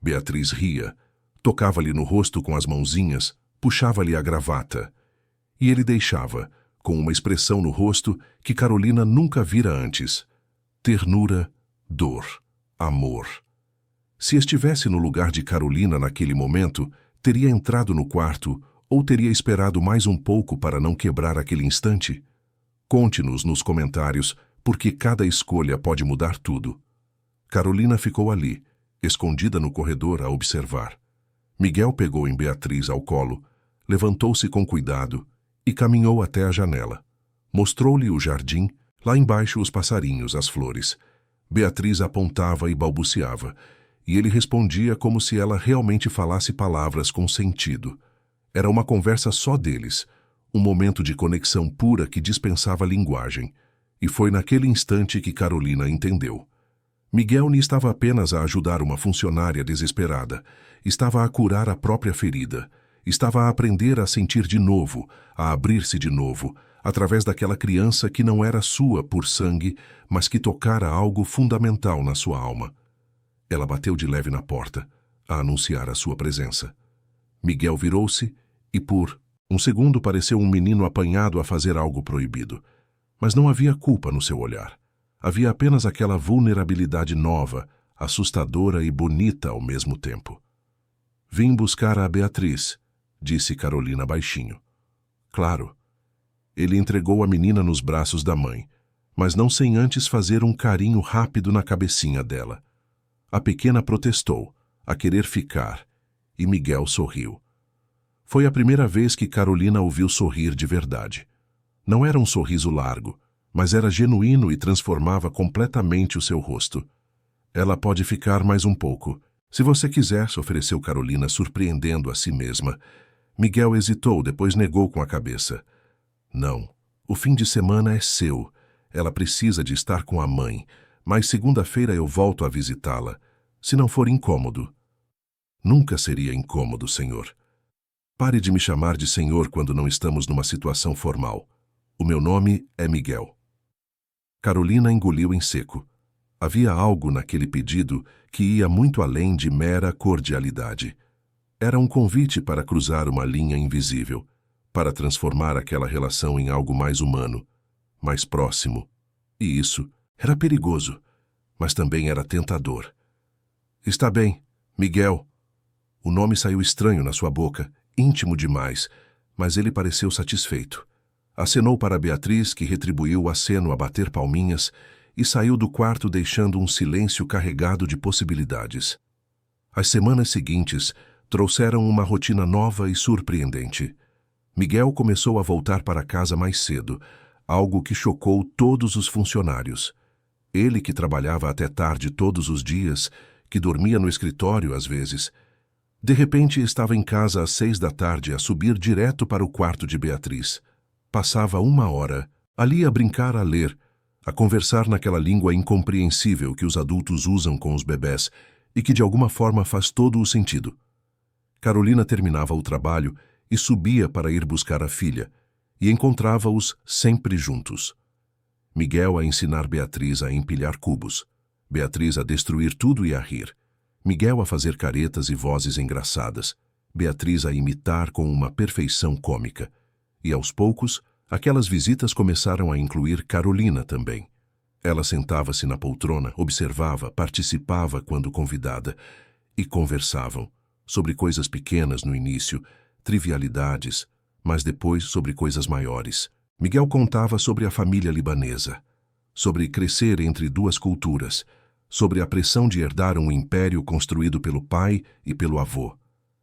Beatriz ria, tocava-lhe no rosto com as mãozinhas, puxava-lhe a gravata. E ele deixava, com uma expressão no rosto que Carolina nunca vira antes: ternura, dor, amor. Se estivesse no lugar de Carolina naquele momento, teria entrado no quarto ou teria esperado mais um pouco para não quebrar aquele instante? Conte-nos nos comentários, porque cada escolha pode mudar tudo. Carolina ficou ali, escondida no corredor a observar. Miguel pegou em Beatriz ao colo, levantou-se com cuidado e caminhou até a janela. Mostrou-lhe o jardim, lá embaixo os passarinhos, as flores. Beatriz apontava e balbuciava, e ele respondia como se ela realmente falasse palavras com sentido. Era uma conversa só deles, um momento de conexão pura que dispensava linguagem. E foi naquele instante que Carolina entendeu. Miguel não estava apenas a ajudar uma funcionária desesperada, estava a curar a própria ferida, estava a aprender a sentir de novo, a abrir-se de novo, através daquela criança que não era sua por sangue, mas que tocara algo fundamental na sua alma. Ela bateu de leve na porta, a anunciar a sua presença. Miguel virou-se e, por um segundo, pareceu um menino apanhado a fazer algo proibido. Mas não havia culpa no seu olhar. Havia apenas aquela vulnerabilidade nova, assustadora e bonita ao mesmo tempo. Vim buscar a Beatriz, disse Carolina baixinho. Claro. Ele entregou a menina nos braços da mãe, mas não sem antes fazer um carinho rápido na cabecinha dela. A pequena protestou, a querer ficar, e Miguel sorriu. Foi a primeira vez que Carolina ouviu sorrir de verdade. Não era um sorriso largo, mas era genuíno e transformava completamente o seu rosto. Ela pode ficar mais um pouco. Se você quiser, ofereceu Carolina, surpreendendo a si mesma. Miguel hesitou, depois negou com a cabeça. Não, o fim de semana é seu. Ela precisa de estar com a mãe, mas segunda-feira eu volto a visitá-la, se não for incômodo. Nunca seria incômodo, senhor. Pare de me chamar de senhor quando não estamos numa situação formal. O meu nome é Miguel. Carolina engoliu em seco. Havia algo naquele pedido que ia muito além de mera cordialidade. Era um convite para cruzar uma linha invisível, para transformar aquela relação em algo mais humano, mais próximo. E isso era perigoso, mas também era tentador. Está bem, Miguel. O nome saiu estranho na sua boca, íntimo demais, mas ele pareceu satisfeito. Acenou para Beatriz, que retribuiu o aceno a bater palminhas, e saiu do quarto deixando um silêncio carregado de possibilidades. As semanas seguintes trouxeram uma rotina nova e surpreendente. Miguel começou a voltar para casa mais cedo, algo que chocou todos os funcionários. Ele, que trabalhava até tarde todos os dias, que dormia no escritório às vezes, de repente estava em casa às 6 da tarde a subir direto para o quarto de Beatriz. Passava 1 hora ali a brincar, a ler, a conversar naquela língua incompreensível que os adultos usam com os bebés e que de alguma forma faz todo o sentido. Carolina terminava o trabalho e subia para ir buscar a filha, e encontrava-os sempre juntos. Miguel a ensinar Beatriz a empilhar cubos, Beatriz a destruir tudo e a rir, Miguel a fazer caretas e vozes engraçadas, Beatriz a imitar com uma perfeição cômica. E aos poucos, aquelas visitas começaram a incluir Carolina também. Ela sentava-se na poltrona, observava, participava quando convidada, e conversavam, sobre coisas pequenas no início, trivialidades, mas depois sobre coisas maiores. Miguel contava sobre a família libanesa, sobre crescer entre duas culturas, sobre a pressão de herdar um império construído pelo pai e pelo avô.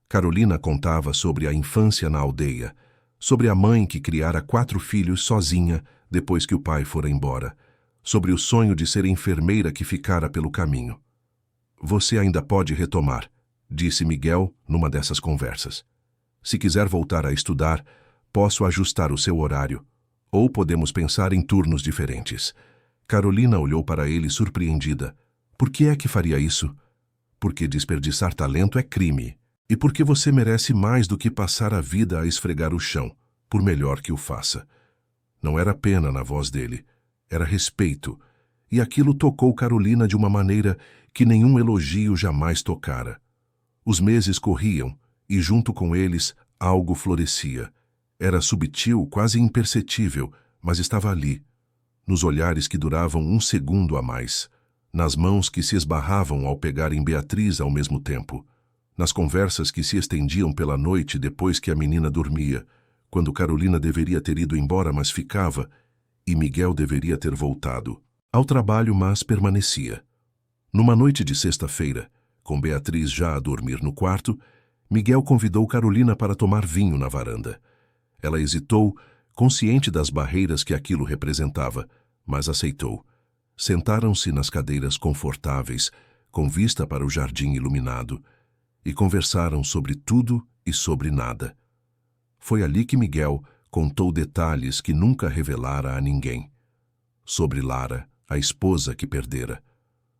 Carolina contava sobre a infância na aldeia, sobre a mãe que criara 4 filhos sozinha depois que o pai fora embora, sobre o sonho de ser enfermeira que ficara pelo caminho. Você ainda pode retomar, disse Miguel numa dessas conversas. Se quiser voltar a estudar, posso ajustar o seu horário, ou podemos pensar em turnos diferentes. Carolina olhou para ele surpreendida. Por que é que faria isso? Porque desperdiçar talento é crime. E porque você merece mais do que passar a vida a esfregar o chão, por melhor que o faça. Não era pena na voz dele, era respeito, e aquilo tocou Carolina de uma maneira que nenhum elogio jamais tocara. Os meses corriam, e junto com eles algo florescia. Era subtil, quase imperceptível, mas estava ali, nos olhares que duravam um segundo a mais, nas mãos que se esbarravam ao pegar em Beatriz ao mesmo tempo, nas conversas que se estendiam pela noite depois que a menina dormia, quando Carolina deveria ter ido embora, mas ficava, e Miguel deveria ter voltado ao trabalho, mas permanecia. Numa noite de sexta-feira, com Beatriz já a dormir no quarto, Miguel convidou Carolina para tomar vinho na varanda. Ela hesitou, consciente das barreiras que aquilo representava, mas aceitou. Sentaram-se nas cadeiras confortáveis, com vista para o jardim iluminado, e conversaram sobre tudo e sobre nada. Foi ali que Miguel contou detalhes que nunca revelara a ninguém. Sobre Lara, a esposa que perdera.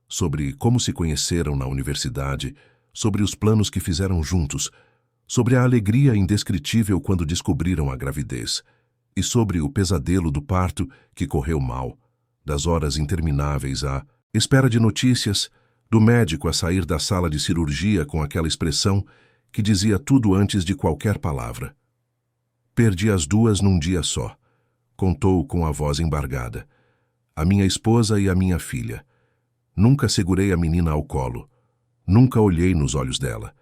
Sobre como se conheceram na universidade, sobre os planos que fizeram juntos, sobre a alegria indescritível quando descobriram a gravidez, e sobre o pesadelo do parto que correu mal, das horas intermináveis à espera de notícias, do médico a sair da sala de cirurgia com aquela expressão que dizia tudo antes de qualquer palavra. Perdi as duas num dia só, contou com a voz embargada. A minha esposa e a minha filha. Nunca segurei a menina ao colo. Nunca olhei nos olhos dela.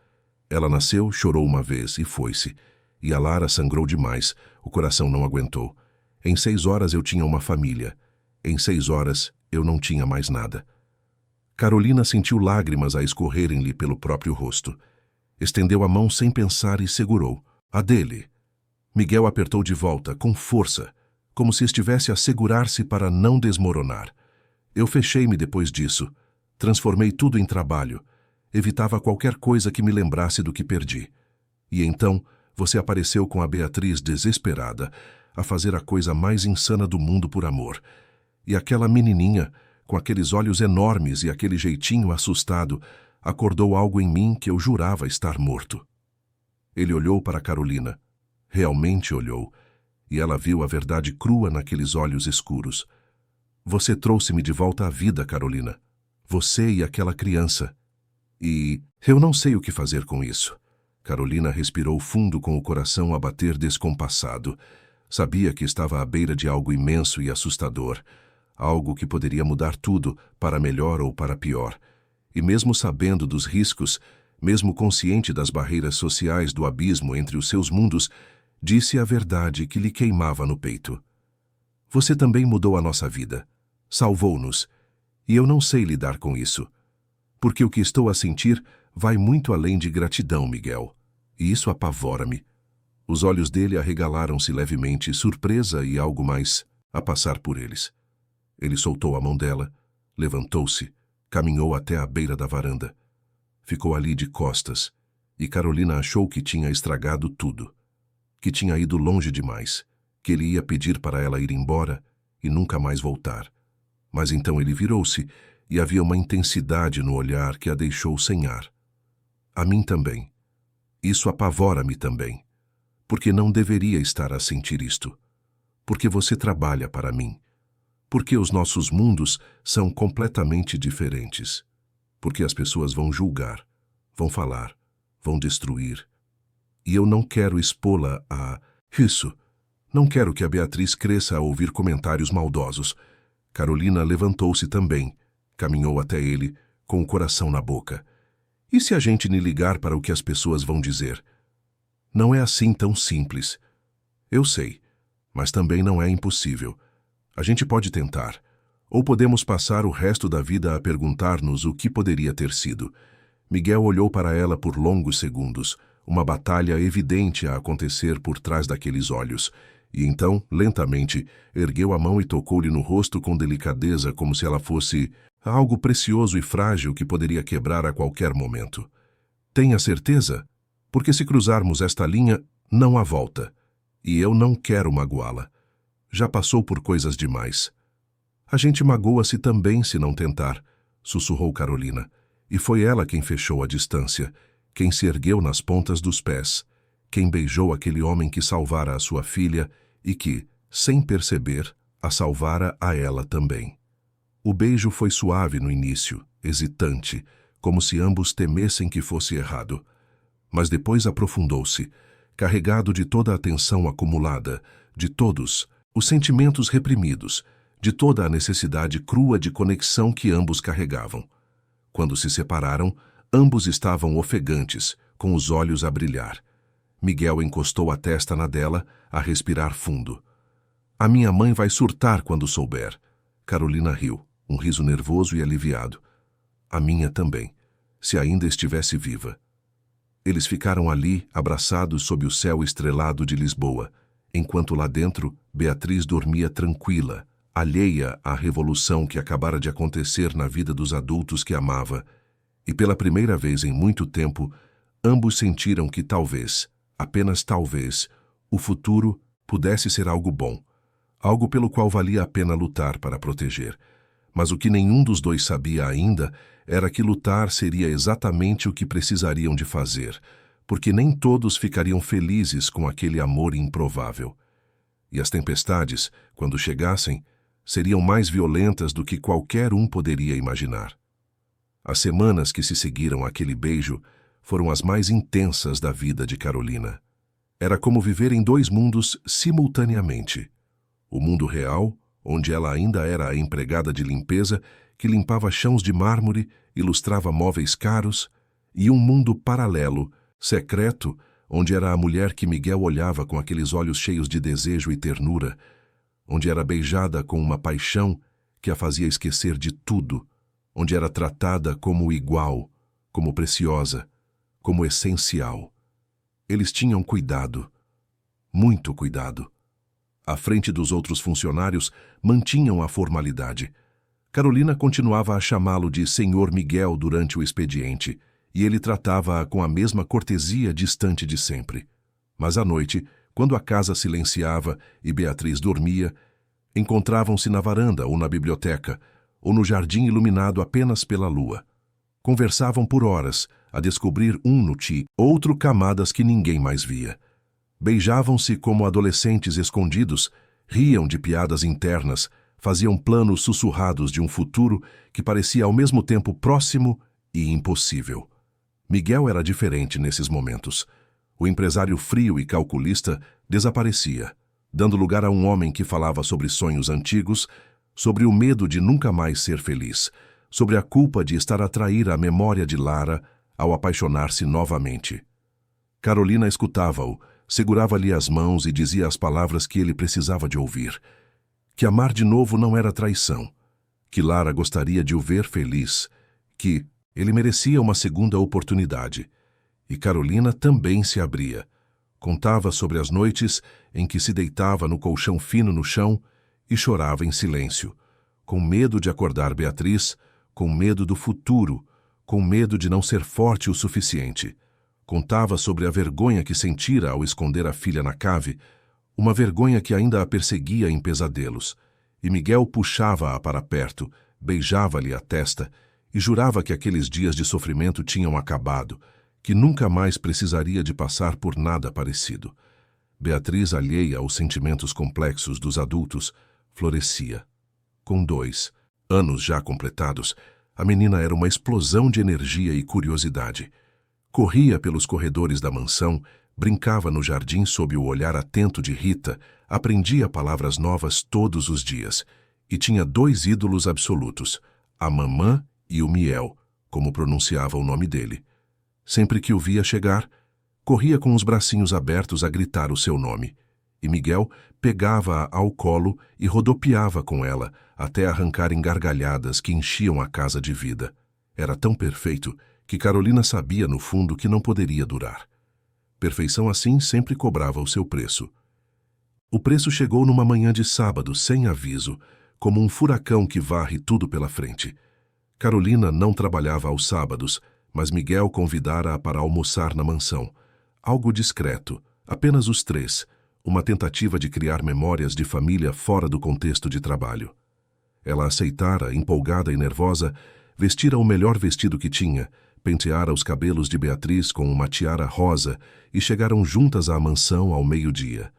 Ela nasceu, chorou uma vez e foi-se. E a Lara sangrou demais, o coração não aguentou. Em 6 horas eu tinha uma família. Em 6 horas eu não tinha mais nada. Carolina sentiu lágrimas a escorrerem-lhe pelo próprio rosto. Estendeu a mão sem pensar e segurou. A dele. Miguel apertou de volta, com força, como se estivesse a segurar-se para não desmoronar. Eu fechei-me depois disso. Transformei tudo em trabalho. Evitava qualquer coisa que me lembrasse do que perdi. E então você apareceu com a Beatriz desesperada, a fazer a coisa mais insana do mundo por amor. E aquela menininha, com aqueles olhos enormes e aquele jeitinho assustado, acordou algo em mim que eu jurava estar morto. Ele olhou para Carolina. Realmente olhou, e ela viu a verdade crua naqueles olhos escuros. Você trouxe-me de volta à vida, Carolina. Você e aquela criança. E eu não sei o que fazer com isso. Carolina respirou fundo com o coração a bater descompassado. Sabia que estava à beira de algo imenso e assustador. Algo que poderia mudar tudo, para melhor ou para pior. E mesmo sabendo dos riscos, mesmo consciente das barreiras sociais do abismo entre os seus mundos, disse a verdade que lhe queimava no peito. Você também mudou a nossa vida. Salvou-nos. E eu não sei lidar com isso. Porque o que estou a sentir vai muito além de gratidão, Miguel. E isso apavora-me. Os olhos dele arregalaram-se levemente, surpresa e algo mais a passar por eles. Ele soltou a mão dela, levantou-se, caminhou até a beira da varanda. Ficou ali de costas, e Carolina achou que tinha estragado tudo. Que tinha ido longe demais, que ele ia pedir para ela ir embora e nunca mais voltar. Mas então ele virou-se e havia uma intensidade no olhar que a deixou sem ar. A mim também. Isso apavora-me também. Porque não deveria estar a sentir isto. Porque você trabalha para mim. Porque os nossos mundos são completamente diferentes. Porque as pessoas vão julgar, vão falar, vão destruir. E eu não quero expô-la a isso. Não quero que a Beatriz cresça a ouvir comentários maldosos. Carolina levantou-se também, caminhou até ele, com o coração na boca. E se a gente lhe ligar para o que as pessoas vão dizer? Não é assim tão simples. Eu sei, mas também não é impossível. A gente pode tentar. Ou podemos passar o resto da vida a perguntar-nos o que poderia ter sido. Miguel olhou para ela por longos segundos, uma batalha evidente a acontecer por trás daqueles olhos, e então, lentamente, ergueu a mão e tocou-lhe no rosto com delicadeza, como se ela fosse algo precioso e frágil que poderia quebrar a qualquer momento. Tenha certeza? Porque se cruzarmos esta linha, não há volta. E eu não quero magoá-la. Já passou por coisas demais. A gente magoa-se também se não tentar, sussurrou Carolina. E foi ela quem fechou a distância, quem se ergueu nas pontas dos pés, quem beijou aquele homem que salvara a sua filha e que, sem perceber, a salvara a ela também. O beijo foi suave no início, hesitante, como se ambos temessem que fosse errado. Mas depois aprofundou-se. carregado de toda a tensão acumulada, de todos os sentimentos reprimidos, de toda a necessidade crua de conexão que ambos carregavam. Quando se separaram, ambos estavam ofegantes, com os olhos a brilhar. Miguel encostou a testa na dela, a respirar fundo. A minha mãe vai surtar quando souber. Carolina riu, um riso nervoso e aliviado. A minha também, se ainda estivesse viva. Eles ficaram ali, abraçados sob o céu estrelado de Lisboa, enquanto lá dentro, Beatriz dormia tranquila, alheia à revolução que acabara de acontecer na vida dos adultos que amava, e pela primeira vez em muito tempo, ambos sentiram que talvez, apenas talvez, o futuro pudesse ser algo bom, algo pelo qual valia a pena lutar para proteger. Mas o que nenhum dos dois sabia ainda era que lutar seria exatamente o que precisariam de fazer, porque nem todos ficariam felizes com aquele amor improvável. E as tempestades, quando chegassem, seriam mais violentas do que qualquer um poderia imaginar. As semanas que se seguiram àquele beijo foram as mais intensas da vida de Carolina. Era como viver em dois mundos simultaneamente. O mundo real, onde ela ainda era a empregada de limpeza que limpava chãos de mármore e lustrava móveis caros, e um mundo paralelo, secreto, onde era a mulher que Miguel olhava com aqueles olhos cheios de desejo e ternura, onde era beijada com uma paixão que a fazia esquecer de tudo, onde era tratada como igual, como preciosa, como essencial. Eles tinham cuidado, muito cuidado. À frente dos outros funcionários, mantinham a formalidade. Carolina continuava a chamá-lo de Senhor Miguel durante o expediente, e ele tratava-a com a mesma cortesia distante de sempre. Mas à noite, quando a casa silenciava e Beatriz dormia, encontravam-se na varanda ou na biblioteca, ou no jardim iluminado apenas pela lua. Conversavam por horas, a descobrir um no ti, outro camadas que ninguém mais via. Beijavam-se como adolescentes escondidos, riam de piadas internas, faziam planos sussurrados de um futuro que parecia ao mesmo tempo próximo e impossível. Miguel era diferente nesses momentos. O empresário frio e calculista desaparecia, dando lugar a um homem que falava sobre sonhos antigos, sobre o medo de nunca mais ser feliz, sobre a culpa de estar a trair a memória de Lara ao apaixonar-se novamente. Carolina escutava-o, segurava-lhe as mãos e dizia as palavras que ele precisava de ouvir. Que amar de novo não era traição, que Lara gostaria de o ver feliz, que ele merecia uma segunda oportunidade. E Carolina também se abria. Contava sobre as noites em que se deitava no colchão fino no chão e chorava em silêncio, com medo de acordar Beatriz, com medo do futuro, com medo de não ser forte o suficiente. Contava sobre a vergonha que sentira ao esconder a filha na cave, uma vergonha que ainda a perseguia em pesadelos. E Miguel puxava-a para perto, beijava-lhe a testa e jurava que aqueles dias de sofrimento tinham acabado, que nunca mais precisaria de passar por nada parecido. Beatriz, alheia aos sentimentos complexos dos adultos, florescia. Com 2 anos já completados, a menina era uma explosão de energia e curiosidade. Corria pelos corredores da mansão, brincava no jardim sob o olhar atento de Rita, aprendia palavras novas todos os dias, e tinha 2 ídolos absolutos, a mamã e o Miel, como pronunciava o nome dele. Sempre que o via chegar, corria com os bracinhos abertos a gritar o seu nome, e Miguel pegava-a ao colo e rodopiava com ela, até arrancarem gargalhadas que enchiam a casa de vida. Era tão perfeito que Carolina sabia no fundo que não poderia durar. Perfeição assim sempre cobrava o seu preço. O preço chegou numa manhã de sábado, sem aviso, como um furacão que varre tudo pela frente. Carolina não trabalhava aos sábados, mas Miguel convidara-a para almoçar na mansão. Algo discreto, apenas os 3, uma tentativa de criar memórias de família fora do contexto de trabalho. Ela aceitara, empolgada e nervosa, vestira o melhor vestido que tinha, penteara os cabelos de Beatriz com uma tiara rosa e chegaram juntas à mansão ao meio-dia.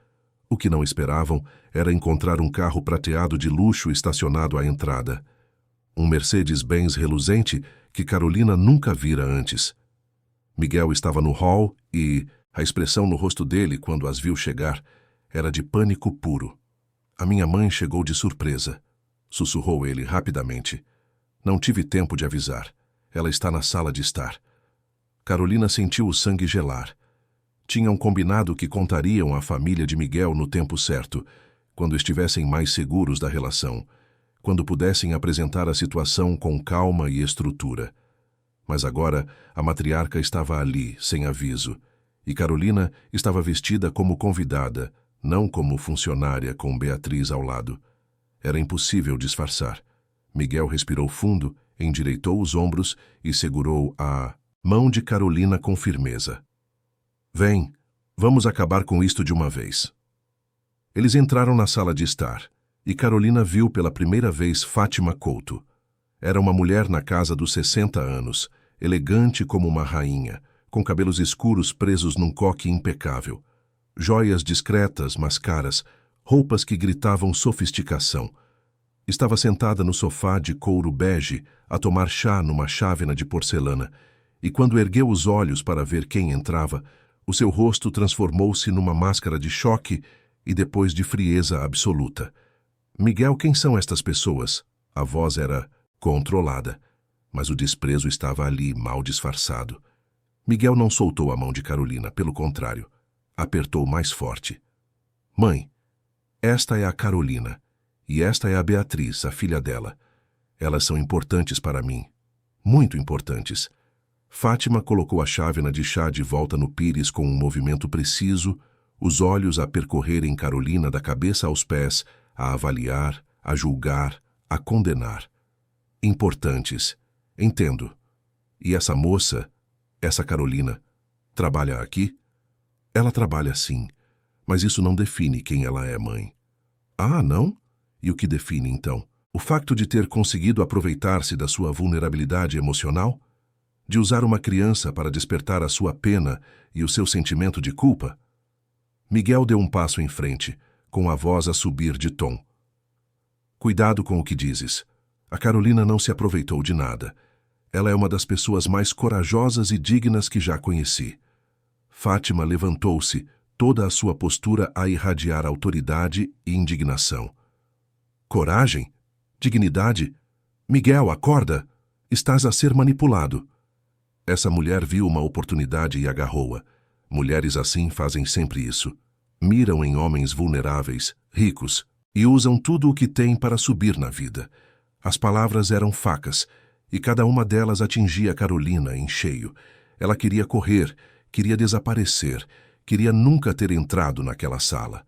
O que não esperavam era encontrar um carro prateado de luxo estacionado à entrada. Um Mercedes-Benz reluzente que Carolina nunca vira antes. Miguel estava no hall e A expressão no rosto dele, quando as viu chegar, era de pânico puro. A minha mãe chegou de surpresa, sussurrou ele rapidamente. Não tive tempo de avisar. Ela está na sala de estar. Carolina sentiu o sangue gelar. Tinham combinado que contariam à família de Miguel no tempo certo, quando estivessem mais seguros da relação, quando pudessem apresentar a situação com calma e estrutura. Mas agora a matriarca estava ali, sem aviso, e Carolina estava vestida como convidada, não como funcionária com Beatriz ao lado. Era impossível disfarçar. Miguel respirou fundo, endireitou os ombros e segurou a mão de Carolina com firmeza. Vem, vamos acabar com isto de uma vez. Eles entraram na sala de estar, e Carolina viu pela primeira vez Fátima Couto. Era uma mulher na casa dos 60 anos, elegante como uma rainha, com cabelos escuros presos num coque impecável. Joias discretas, mas caras, roupas que gritavam sofisticação. Estava sentada no sofá de couro bege a tomar chá numa chávena de porcelana, e quando ergueu os olhos para ver quem entrava, o seu rosto transformou-se numa máscara de choque e depois de frieza absoluta. Miguel, quem são estas pessoas? A voz era controlada, mas o desprezo estava ali, mal disfarçado. Miguel não soltou a mão de Carolina, pelo contrário, apertou mais forte. Mãe, esta é a Carolina, e esta é a Beatriz, a filha dela. Elas são importantes para mim, muito importantes. Fátima colocou a chávena de chá de volta no pires com um movimento preciso, os olhos a percorrerem Carolina da cabeça aos pés, a avaliar, a julgar, a condenar. Importantes, entendo. E essa moça, essa Carolina, trabalha aqui? Ela trabalha sim, mas isso não define quem ela é, mãe. Ah, não? E o que define, então? O facto de ter conseguido aproveitar-se da sua vulnerabilidade emocional? De usar uma criança para despertar a sua pena e o seu sentimento de culpa? Miguel deu um passo em frente, com a voz a subir de tom. Cuidado com o que dizes. A Carolina não se aproveitou de nada. Ela é uma das pessoas mais corajosas e dignas que já conheci. Fátima levantou-se, toda a sua postura a irradiar autoridade e indignação. Coragem? Dignidade? Miguel, acorda! Estás a ser manipulado. Essa mulher viu uma oportunidade e agarrou-a. Mulheres assim fazem sempre isso. Miram em homens vulneráveis, ricos, e usam tudo o que têm para subir na vida. As palavras eram facas, e cada uma delas atingia Carolina em cheio. Ela queria correr, queria desaparecer, queria nunca ter entrado naquela sala.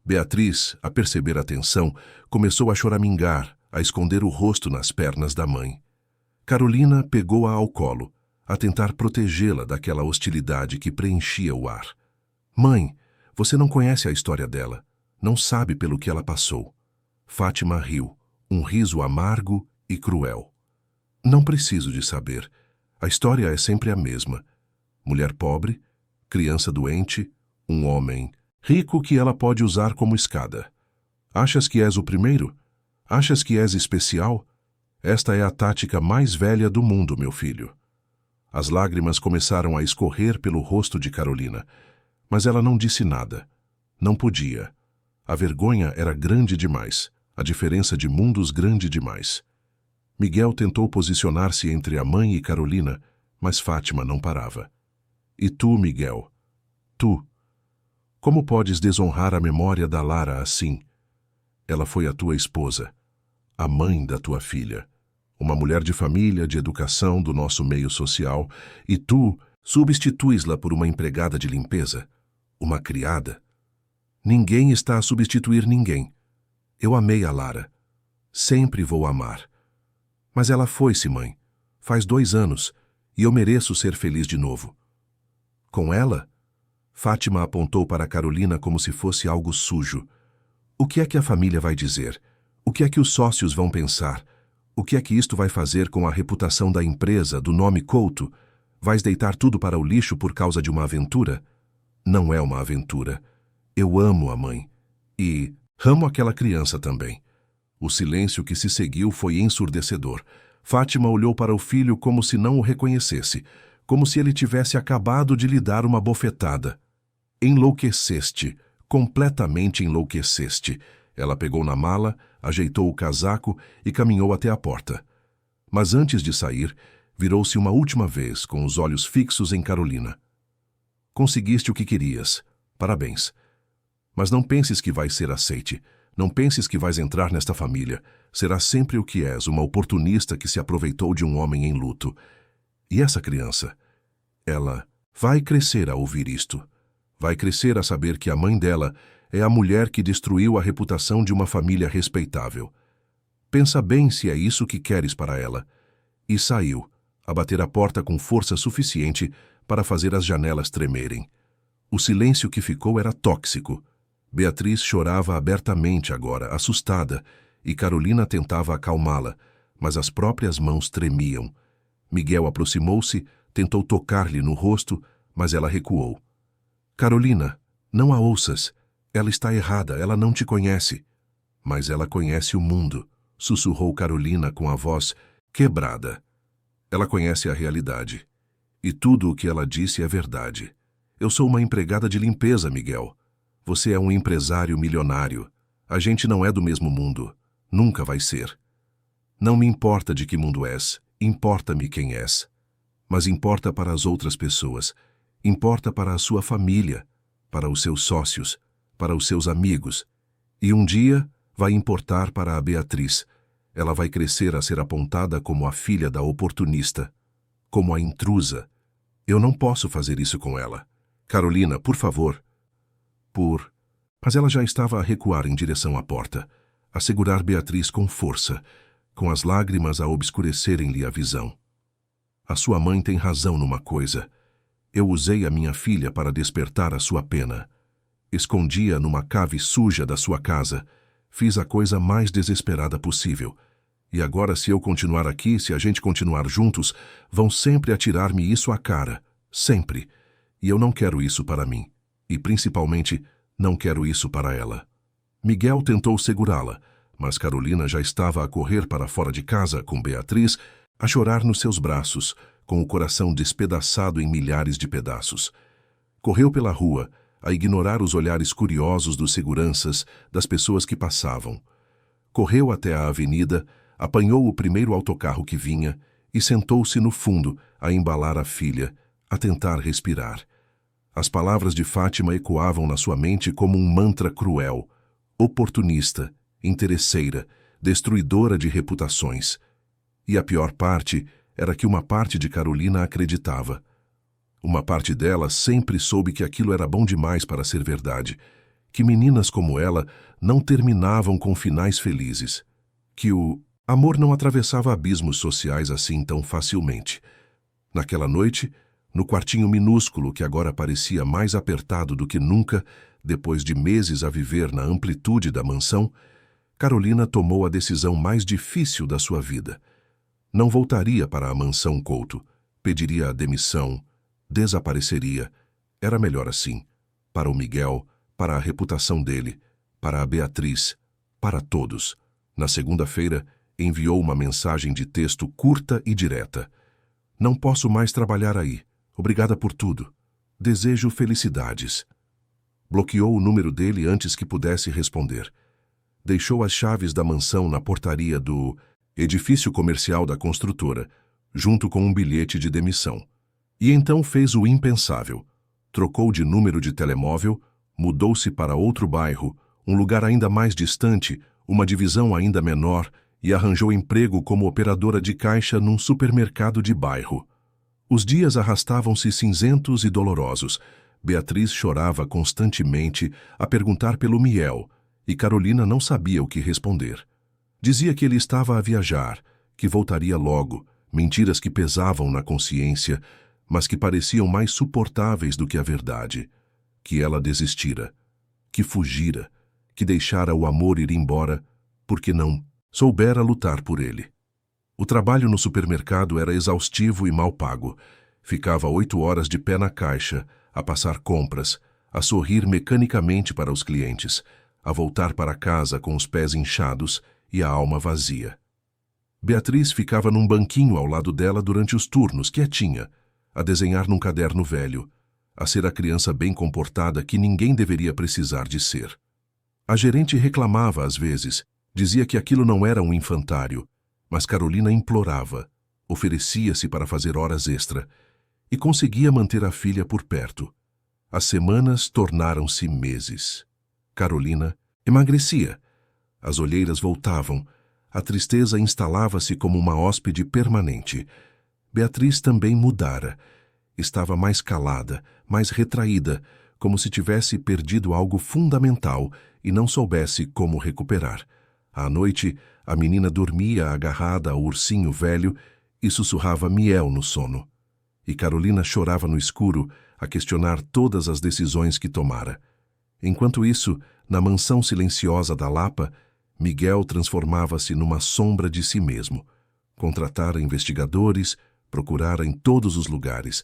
Beatriz, a perceber a tensão, começou a choramingar, a esconder o rosto nas pernas da mãe. Carolina pegou-a ao colo, a tentar protegê-la daquela hostilidade que preenchia o ar. Mãe, você não conhece a história dela, não sabe pelo que ela passou. Fátima riu, um riso amargo e cruel. Não preciso de saber. A história é sempre a mesma. Mulher pobre, criança doente, um homem rico que ela pode usar como escada. Achas que és o primeiro? Achas que és especial? Esta é a tática mais velha do mundo, meu filho. As lágrimas começaram a escorrer pelo rosto de Carolina, mas ela não disse nada. Não podia. A vergonha era grande demais, a diferença de mundos grande demais. Miguel tentou posicionar-se entre a mãe e Carolina, mas Fátima não parava. E tu, Miguel? Tu? Como podes desonrar a memória da Lara assim? Ela foi a tua esposa, a mãe da tua filha, uma mulher de família, de educação do nosso meio social, e tu substituis-la por uma empregada de limpeza, uma criada. Ninguém está a substituir ninguém. Eu amei a Lara. Sempre vou amar. Mas ela foi-se, mãe. Faz 2 anos, e eu mereço ser feliz de novo. Com ela? Fátima apontou para Carolina como se fosse algo sujo. O que é que a família vai dizer? O que é que os sócios vão pensar? O que é que isto vai fazer com a reputação da empresa, do nome Couto? Vais deitar tudo para o lixo por causa de uma aventura? Não é uma aventura. Eu amo a mãe. E amo aquela criança também. O silêncio que se seguiu foi ensurdecedor. Fátima olhou para o filho como se não o reconhecesse, como se ele tivesse acabado de lhe dar uma bofetada. Enlouqueceste, completamente enlouqueceste. Ela pegou na mala, ajeitou o casaco e caminhou até a porta. Mas antes de sair, virou-se uma última vez, com os olhos fixos em Carolina. Conseguiste o que querias. Parabéns. Mas não penses que vais ser aceite. Não penses que vais entrar nesta família. Serás sempre o que és, uma oportunista que se aproveitou de um homem em luto. E essa criança? Ela vai crescer a ouvir isto. Vai crescer a saber que a mãe dela é a mulher que destruiu a reputação de uma família respeitável. Pensa bem se é isso que queres para ela. E saiu, a bater a porta com força suficiente para fazer as janelas tremerem. O silêncio que ficou era tóxico. Beatriz chorava abertamente agora, assustada, e Carolina tentava acalmá-la, mas as próprias mãos tremiam. Miguel aproximou-se, tentou tocar-lhe no rosto, mas ela recuou. Carolina, não a ouças. Ela está errada, ela não te conhece. Mas ela conhece o mundo, sussurrou Carolina com a voz quebrada. Ela conhece a realidade. E tudo o que ela disse é verdade. Eu sou uma empregada de limpeza, Miguel. Você é um empresário milionário. A gente não é do mesmo mundo. Nunca vai ser. Não me importa de que mundo és. Importa-me quem és. Mas importa para as outras pessoas. Importa para a sua família, para os seus sócios, para os seus amigos. E um dia vai importar para a Beatriz. Ela vai crescer a ser apontada como a filha da oportunista, como a intrusa. Eu não posso fazer isso com ela. Carolina, por favor. Mas ela já estava a recuar em direção à porta, a segurar Beatriz com força, com as lágrimas a obscurecerem-lhe a visão. A sua mãe tem razão numa coisa. Eu usei a minha filha para despertar a sua pena. Escondi-a numa cave suja da sua casa. Fiz a coisa mais desesperada possível. E agora, se eu continuar aqui, se a gente continuar juntos, vão sempre atirar-me isso à cara. Sempre. E eu não quero isso para mim. E, principalmente, não quero isso para ela. Miguel tentou segurá-la, mas Carolina já estava a correr para fora de casa com Beatriz, a chorar nos seus braços, com o coração despedaçado em milhares de pedaços. Correu pela rua, a ignorar os olhares curiosos dos seguranças, das pessoas que passavam. Correu até a avenida, apanhou o primeiro autocarro que vinha e sentou-se no fundo a embalar a filha, a tentar respirar. As palavras de Fátima ecoavam na sua mente como um mantra cruel, oportunista, interesseira, destruidora de reputações. E a pior parte era que uma parte de Carolina acreditava. Uma parte dela sempre soube que aquilo era bom demais para ser verdade, que meninas como ela não terminavam com finais felizes, que o amor não atravessava abismos sociais assim tão facilmente. Naquela noite, no quartinho minúsculo que agora parecia mais apertado do que nunca, depois de meses a viver na amplitude da mansão, Carolina tomou a decisão mais difícil da sua vida. Não voltaria para a mansão Couto, pediria a demissão, desapareceria. Era melhor assim, para o Miguel, para a reputação dele, para a Beatriz, para todos. Na segunda-feira, enviou uma mensagem de texto curta e direta. Não posso mais trabalhar aí. Obrigada por tudo. Desejo felicidades. Bloqueou o número dele antes que pudesse responder. Deixou as chaves da mansão na portaria do edifício comercial da construtora, junto com um bilhete de demissão. E então fez o impensável. Trocou de número de telemóvel, mudou-se para outro bairro, um lugar ainda mais distante, uma divisão ainda menor, e arranjou emprego como operadora de caixa num supermercado de bairro. Os dias arrastavam-se cinzentos e dolorosos. Beatriz chorava constantemente a perguntar pelo Miel, e Carolina não sabia o que responder. Dizia que ele estava a viajar, que voltaria logo, mentiras que pesavam na consciência, mas que pareciam mais suportáveis do que a verdade. Que ela desistira, que fugira, que deixara o amor ir embora, porque não soubera lutar por ele. O trabalho no supermercado era exaustivo e mal pago. Ficava 8 horas de pé na caixa, a passar compras, a sorrir mecanicamente para os clientes, a voltar para casa com os pés inchados e a alma vazia. Beatriz ficava num banquinho ao lado dela durante os turnos, quietinha, a desenhar num caderno velho, a ser a criança bem comportada que ninguém deveria precisar de ser. A gerente reclamava às vezes, dizia que aquilo não era um infantário, mas Carolina implorava, oferecia-se para fazer horas extra e conseguia manter a filha por perto. As semanas tornaram-se meses. Carolina emagrecia. As olheiras voltavam. A tristeza instalava-se como uma hóspede permanente. Beatriz também mudara. Estava mais calada, mais retraída, como se tivesse perdido algo fundamental e não soubesse como recuperar. À noite, a menina dormia agarrada ao ursinho velho e sussurrava miel no sono. E Carolina chorava no escuro, a questionar todas as decisões que tomara. Enquanto isso, na mansão silenciosa da Lapa, Miguel transformava-se numa sombra de si mesmo. Contratara investigadores, procurara em todos os lugares,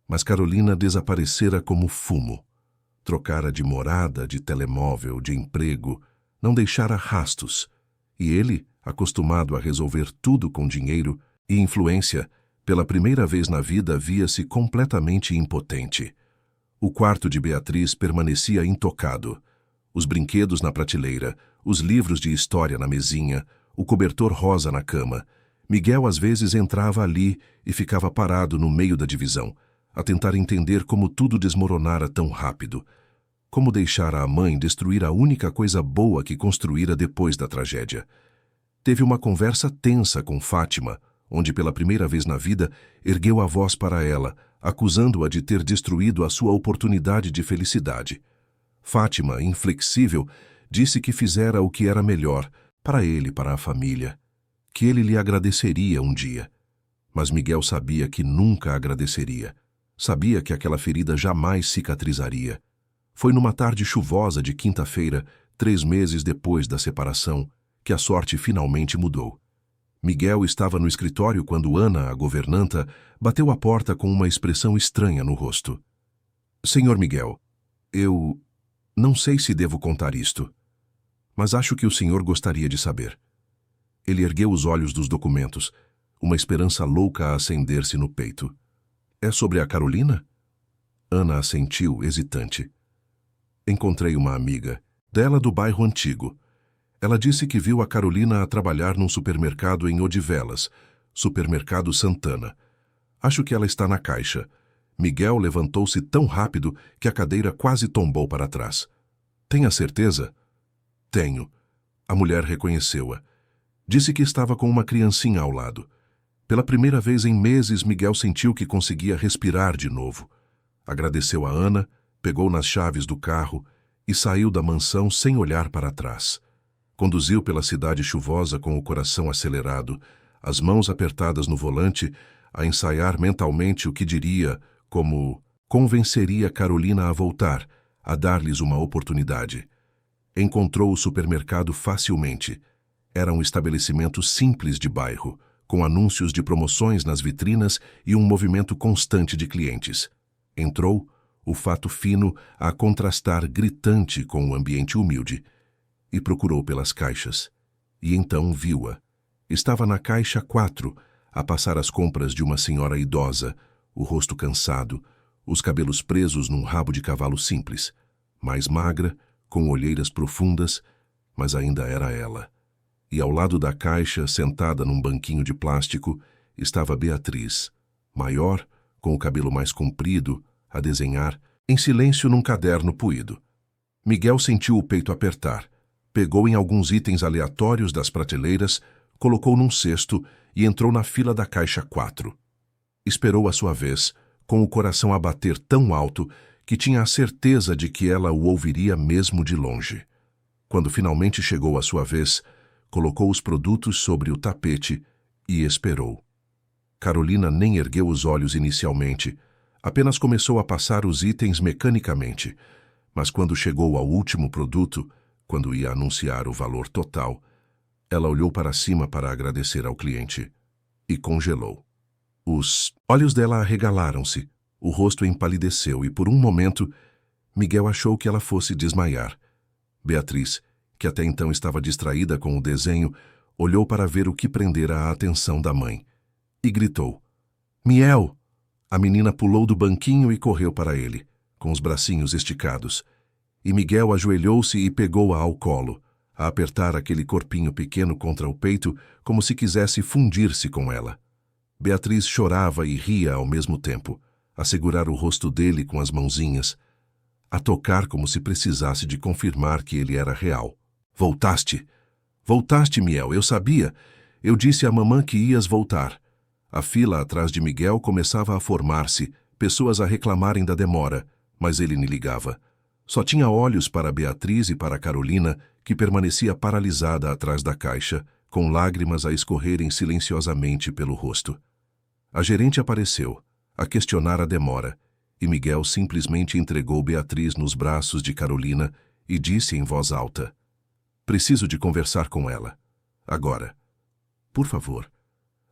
mas Carolina desaparecera como fumo. Trocara de morada, de telemóvel, de emprego, não deixara rastros. E ele, acostumado a resolver tudo com dinheiro e influência, pela primeira vez na vida via-se completamente impotente. O quarto de Beatriz permanecia intocado. Os brinquedos na prateleira, os livros de história na mesinha, o cobertor rosa na cama. Miguel às vezes entrava ali e ficava parado no meio da divisão, a tentar entender como tudo desmoronara tão rápido. Como deixara a mãe destruir a única coisa boa que construíra depois da tragédia. Teve uma conversa tensa com Fátima, onde pela primeira vez na vida ergueu a voz para ela, acusando-a de ter destruído a sua oportunidade de felicidade. Fátima, inflexível, disse que fizera o que era melhor, para ele e para a família, que ele lhe agradeceria um dia. Mas Miguel sabia que nunca agradeceria. Sabia que aquela ferida jamais cicatrizaria. Foi numa tarde chuvosa de quinta-feira, 3 meses depois da separação, que a sorte finalmente mudou. Miguel estava no escritório quando Ana, a governanta, bateu à porta com uma expressão estranha no rosto. Senhor Miguel, eu não sei se devo contar isto, mas acho que o senhor gostaria de saber. Ele ergueu os olhos dos documentos, uma esperança louca a acender-se no peito. É sobre a Carolina? Ana assentiu, hesitante. Encontrei uma amiga, dela do bairro antigo. Ela disse que viu a Carolina a trabalhar num supermercado em Odivelas, Supermercado Santana. Acho que ela está na caixa. Miguel levantou-se tão rápido que a cadeira quase tombou para trás. Tem a certeza? Tenho. A mulher reconheceu-a. Disse que estava com uma criancinha ao lado. Pela primeira vez em meses, Miguel sentiu que conseguia respirar de novo. Agradeceu a Ana, pegou nas chaves do carro e saiu da mansão sem olhar para trás. Conduziu pela cidade chuvosa com o coração acelerado, as mãos apertadas no volante, a ensaiar mentalmente o que diria, como convenceria Carolina a voltar, a dar-lhes uma oportunidade. Encontrou o supermercado facilmente. Era um estabelecimento simples de bairro, com anúncios de promoções nas vitrinas e um movimento constante de clientes. Entrou, o fato fino a contrastar gritante com o ambiente humilde, e procurou pelas caixas. E então viu-a. Estava na caixa 4, a passar as compras de uma senhora idosa, o rosto cansado, os cabelos presos num rabo de cavalo simples, mais magra, com olheiras profundas, mas ainda era ela. E ao lado da caixa, sentada num banquinho de plástico, estava Beatriz, maior, com o cabelo mais comprido, a desenhar, em silêncio num caderno puído. Miguel sentiu o peito apertar. Pegou em alguns itens aleatórios das prateleiras, colocou num cesto e entrou na fila da caixa 4. Esperou a sua vez, com o coração a bater tão alto que tinha a certeza de que ela o ouviria mesmo de longe. Quando finalmente chegou a sua vez, colocou os produtos sobre o tapete e esperou. Carolina nem ergueu os olhos inicialmente, apenas começou a passar os itens mecanicamente, mas quando chegou ao último produto, quando ia anunciar o valor total, ela olhou para cima para agradecer ao cliente e congelou. Os olhos dela arregalaram-se, o rosto empalideceu e por um momento Miguel achou que ela fosse desmaiar. Beatriz, que até então estava distraída com o desenho, olhou para ver o que prendera a atenção da mãe e gritou: Miel! A menina pulou do banquinho e correu para ele. com os bracinhos esticados. E Miguel ajoelhou-se e pegou-a ao colo, a apertar aquele corpinho pequeno contra o peito, como se quisesse fundir-se com ela. Beatriz chorava e ria ao mesmo tempo, a segurar o rosto dele com as mãozinhas, a tocar como se precisasse de confirmar que ele era real. Voltaste! Voltaste, Miel, eu sabia. Eu disse à mamã que ias voltar. A fila atrás de Miguel começava a formar-se, pessoas a reclamarem da demora, mas ele nem ligava. Só tinha olhos para Beatriz e para Carolina, que permanecia paralisada atrás da caixa, com lágrimas a escorrerem silenciosamente pelo rosto. A gerente apareceu, a questionar a demora, e Miguel simplesmente entregou Beatriz nos braços de Carolina e disse em voz alta: "Preciso de conversar com ela. Agora. Por favor."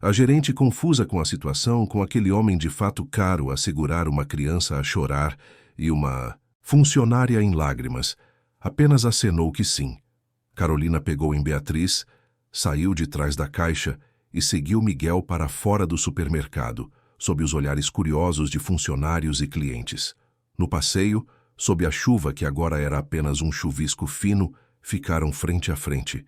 A gerente, confusa com a situação, com aquele homem de fato caro a segurar uma criança a chorar e uma funcionária em lágrimas, apenas acenou que sim. Carolina pegou em Beatriz, saiu de trás da caixa e seguiu Miguel para fora do supermercado, sob os olhares curiosos de funcionários e clientes. No passeio, sob a chuva que agora era apenas um chuvisco fino, ficaram frente a frente.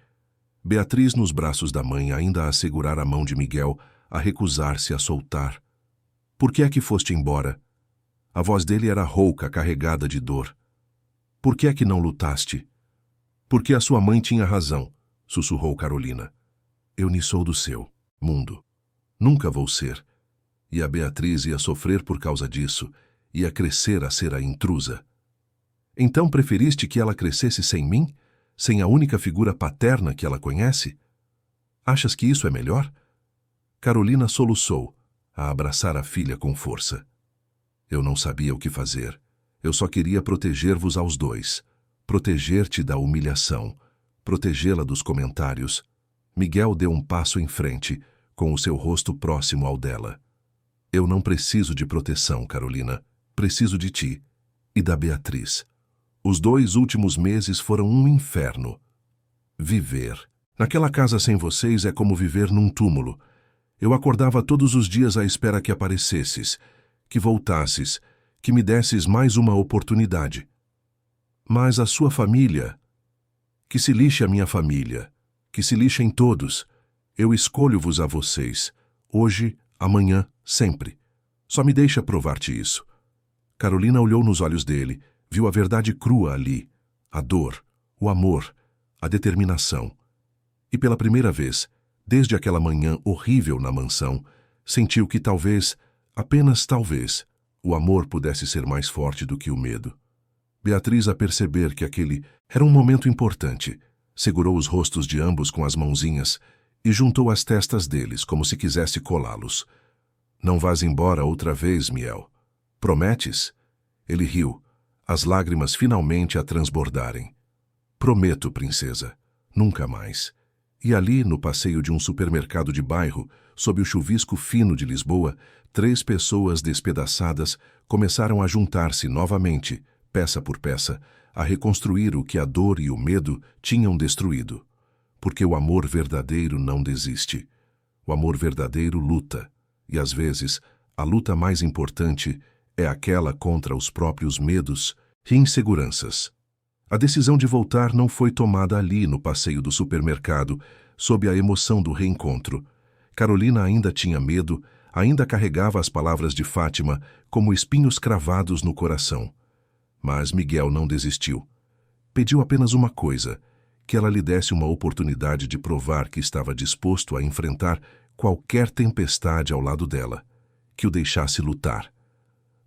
Beatriz nos braços da mãe, ainda a segurar a mão de Miguel, a recusar-se a soltar. "Por que é que foste embora?" A voz dele era rouca, carregada de dor. "Por que é que não lutaste?" "Porque a sua mãe tinha razão", sussurrou Carolina. "Eu nem sou do seu mundo. Nunca vou ser." E a Beatriz ia sofrer por causa disso, ia crescer a ser a intrusa. "Então preferiste que ela crescesse sem mim? Sem a única figura paterna que ela conhece? Achas que isso é melhor?" Carolina soluçou, a abraçar a filha com força. "Eu não sabia o que fazer. Eu só queria proteger-vos aos dois. Proteger-te da humilhação. Protegê-la dos comentários." Miguel deu um passo em frente, com o seu rosto próximo ao dela. "Eu não preciso de proteção, Carolina. Preciso de ti. E da Beatriz. Os 2 últimos meses foram um inferno. Viver. Naquela casa sem vocês é como viver num túmulo. Eu acordava todos os dias à espera que aparecesses, que voltasses, que me desses mais uma oportunidade. Mas a sua família... Que se lixe a minha família. Que se lixem todos. Eu escolho-vos a vocês. Hoje, amanhã, sempre. Só me deixa provar-te isso." Carolina olhou nos olhos dele, viu a verdade crua ali, a dor, o amor, a determinação. E pela primeira vez, desde aquela manhã horrível na mansão, sentiu que talvez, apenas talvez, o amor pudesse ser mais forte do que o medo. Beatriz, a perceber que aquele era um momento importante, segurou os rostos de ambos com as mãozinhas e juntou as testas deles como se quisesse colá-los. "Não vás embora outra vez, Miel. Prometes?" Ele riu, as lágrimas finalmente a transbordarem. "Prometo, princesa. Nunca mais." E ali, no passeio de um supermercado de bairro, sob o chuvisco fino de Lisboa, 3 pessoas despedaçadas começaram a juntar-se novamente, peça por peça, a reconstruir o que a dor e o medo tinham destruído. Porque o amor verdadeiro não desiste. O amor verdadeiro luta, e às vezes a luta mais importante é aquela contra os próprios medos e inseguranças. A decisão de voltar não foi tomada ali no passeio do supermercado, sob a emoção do reencontro. Carolina ainda tinha medo, ainda carregava as palavras de Fátima como espinhos cravados no coração. Mas Miguel não desistiu. Pediu apenas uma coisa, que ela lhe desse uma oportunidade de provar que estava disposto a enfrentar qualquer tempestade ao lado dela, que o deixasse lutar.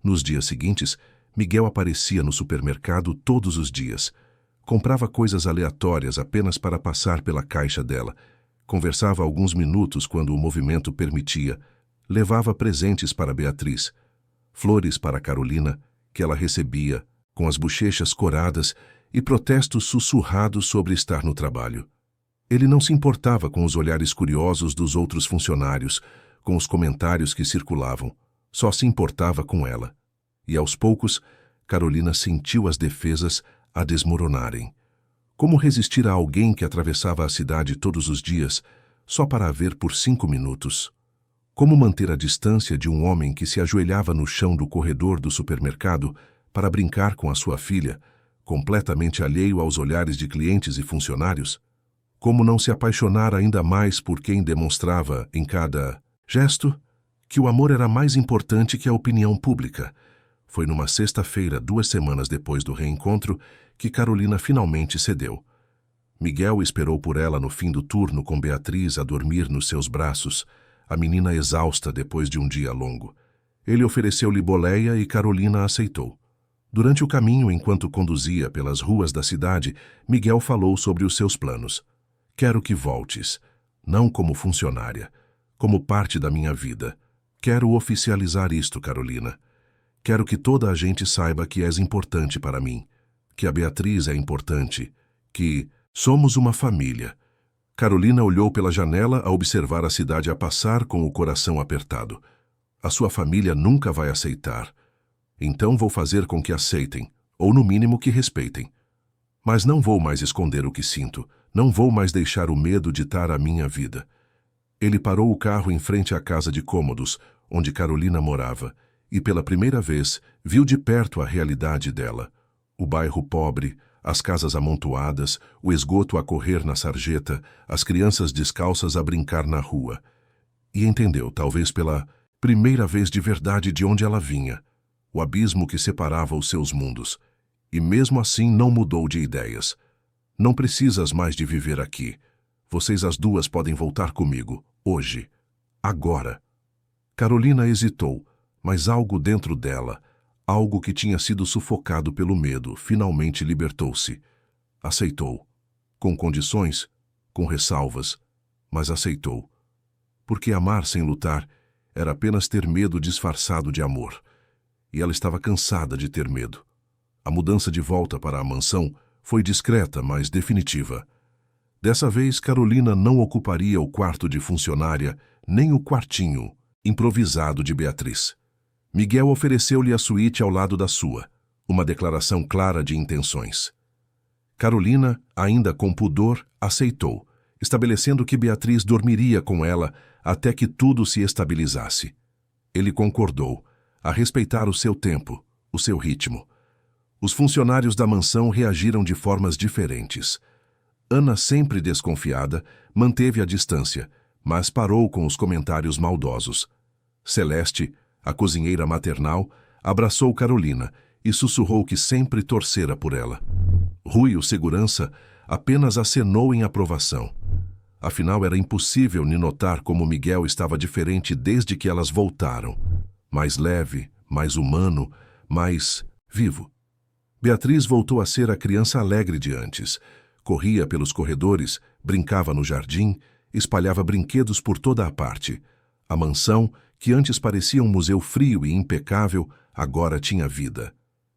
Nos dias seguintes, Miguel aparecia no supermercado todos os dias. Comprava coisas aleatórias apenas para passar pela caixa dela. Conversava alguns minutos quando o movimento permitia. Levava presentes para Beatriz. Flores para Carolina, que ela recebia, com as bochechas coradas e protestos sussurrados sobre estar no trabalho. Ele não se importava com os olhares curiosos dos outros funcionários, com os comentários que circulavam. Só se importava com ela. E aos poucos, Carolina sentiu as defesas a desmoronarem. Como resistir a alguém que atravessava a cidade todos os dias, só para a ver por 5 minutos? Como manter a distância de um homem que se ajoelhava no chão do corredor do supermercado, para brincar com a sua filha, completamente alheio aos olhares de clientes e funcionários? Como não se apaixonar ainda mais por quem demonstrava, em cada gesto, que o amor era mais importante que a opinião pública? Foi numa sexta-feira, 2 semanas depois do reencontro, que Carolina finalmente cedeu. Miguel esperou por ela no fim do turno com Beatriz a dormir nos seus braços, a menina exausta depois de um dia longo. Ele ofereceu-lhe boleia e Carolina aceitou. Durante o caminho, enquanto conduzia pelas ruas da cidade, Miguel falou sobre os seus planos. Quero que voltes, não como funcionária, como parte da minha vida. Quero oficializar isto, Carolina. Quero que toda a gente saiba que és importante para mim, que a Beatriz é importante, que somos uma família. Carolina olhou pela janela a observar a cidade a passar com o coração apertado. A sua família nunca vai aceitar. Então vou fazer com que aceitem, ou no mínimo que respeitem. Mas não vou mais esconder o que sinto, não vou mais deixar o medo ditar a minha vida. Ele parou o carro em frente à casa de cômodos, onde Carolina morava, e pela primeira vez viu de perto a realidade dela. O bairro pobre, as casas amontoadas, o esgoto a correr na sarjeta, as crianças descalças a brincar na rua. E entendeu, talvez pela primeira vez de verdade, de onde ela vinha, o abismo que separava os seus mundos. E mesmo assim não mudou de ideias. Não precisas mais de viver aqui. Vocês as duas podem voltar comigo, hoje, agora. Carolina hesitou, mas algo dentro dela, algo que tinha sido sufocado pelo medo, finalmente libertou-se. Aceitou. Com condições, com ressalvas, mas aceitou. Porque amar sem lutar era apenas ter medo disfarçado de amor. E ela estava cansada de ter medo. A mudança de volta para a mansão foi discreta, mas definitiva. Dessa vez, Carolina não ocuparia o quarto de funcionária, nem o quartinho improvisado de Beatriz. Miguel ofereceu-lhe a suíte ao lado da sua, uma declaração clara de intenções. Carolina, ainda com pudor, aceitou, estabelecendo que Beatriz dormiria com ela até que tudo se estabilizasse. Ele concordou, a respeitar o seu tempo, o seu ritmo. Os funcionários da mansão reagiram de formas diferentes. Ana, sempre desconfiada, manteve a distância, mas parou com os comentários maldosos. Celeste, a cozinheira maternal, abraçou Carolina e sussurrou que sempre torcera por ela. Rui, o segurança, apenas acenou em aprovação. Afinal, era impossível notar como Miguel estava diferente desde que elas voltaram. Mais leve, mais humano, mais vivo. Beatriz voltou a ser a criança alegre de antes. Corria pelos corredores, brincava no jardim, espalhava brinquedos por toda a parte. A mansão, que antes parecia um museu frio e impecável, agora tinha vida.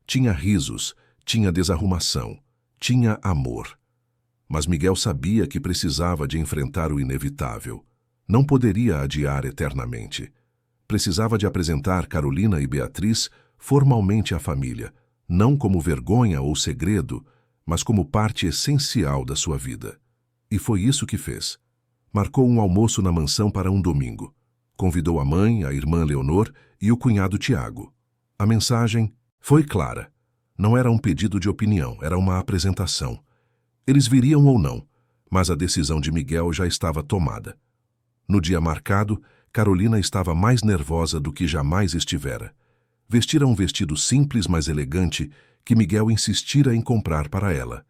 Tinha risos, tinha desarrumação, tinha amor. Mas Miguel sabia que precisava de enfrentar o inevitável. Não poderia adiar eternamente. Precisava de apresentar Carolina e Beatriz formalmente à família, não como vergonha ou segredo, mas como parte essencial da sua vida. E foi isso que fez. Marcou um almoço na mansão para um domingo. Convidou a mãe, a irmã Leonor e o cunhado Tiago. A mensagem foi clara. Não era um pedido de opinião, era uma apresentação. Eles viriam ou não, mas a decisão de Miguel já estava tomada. No dia marcado, Carolina estava mais nervosa do que jamais estivera. Vestira um vestido simples, mas elegante, que Miguel insistira em comprar para ela.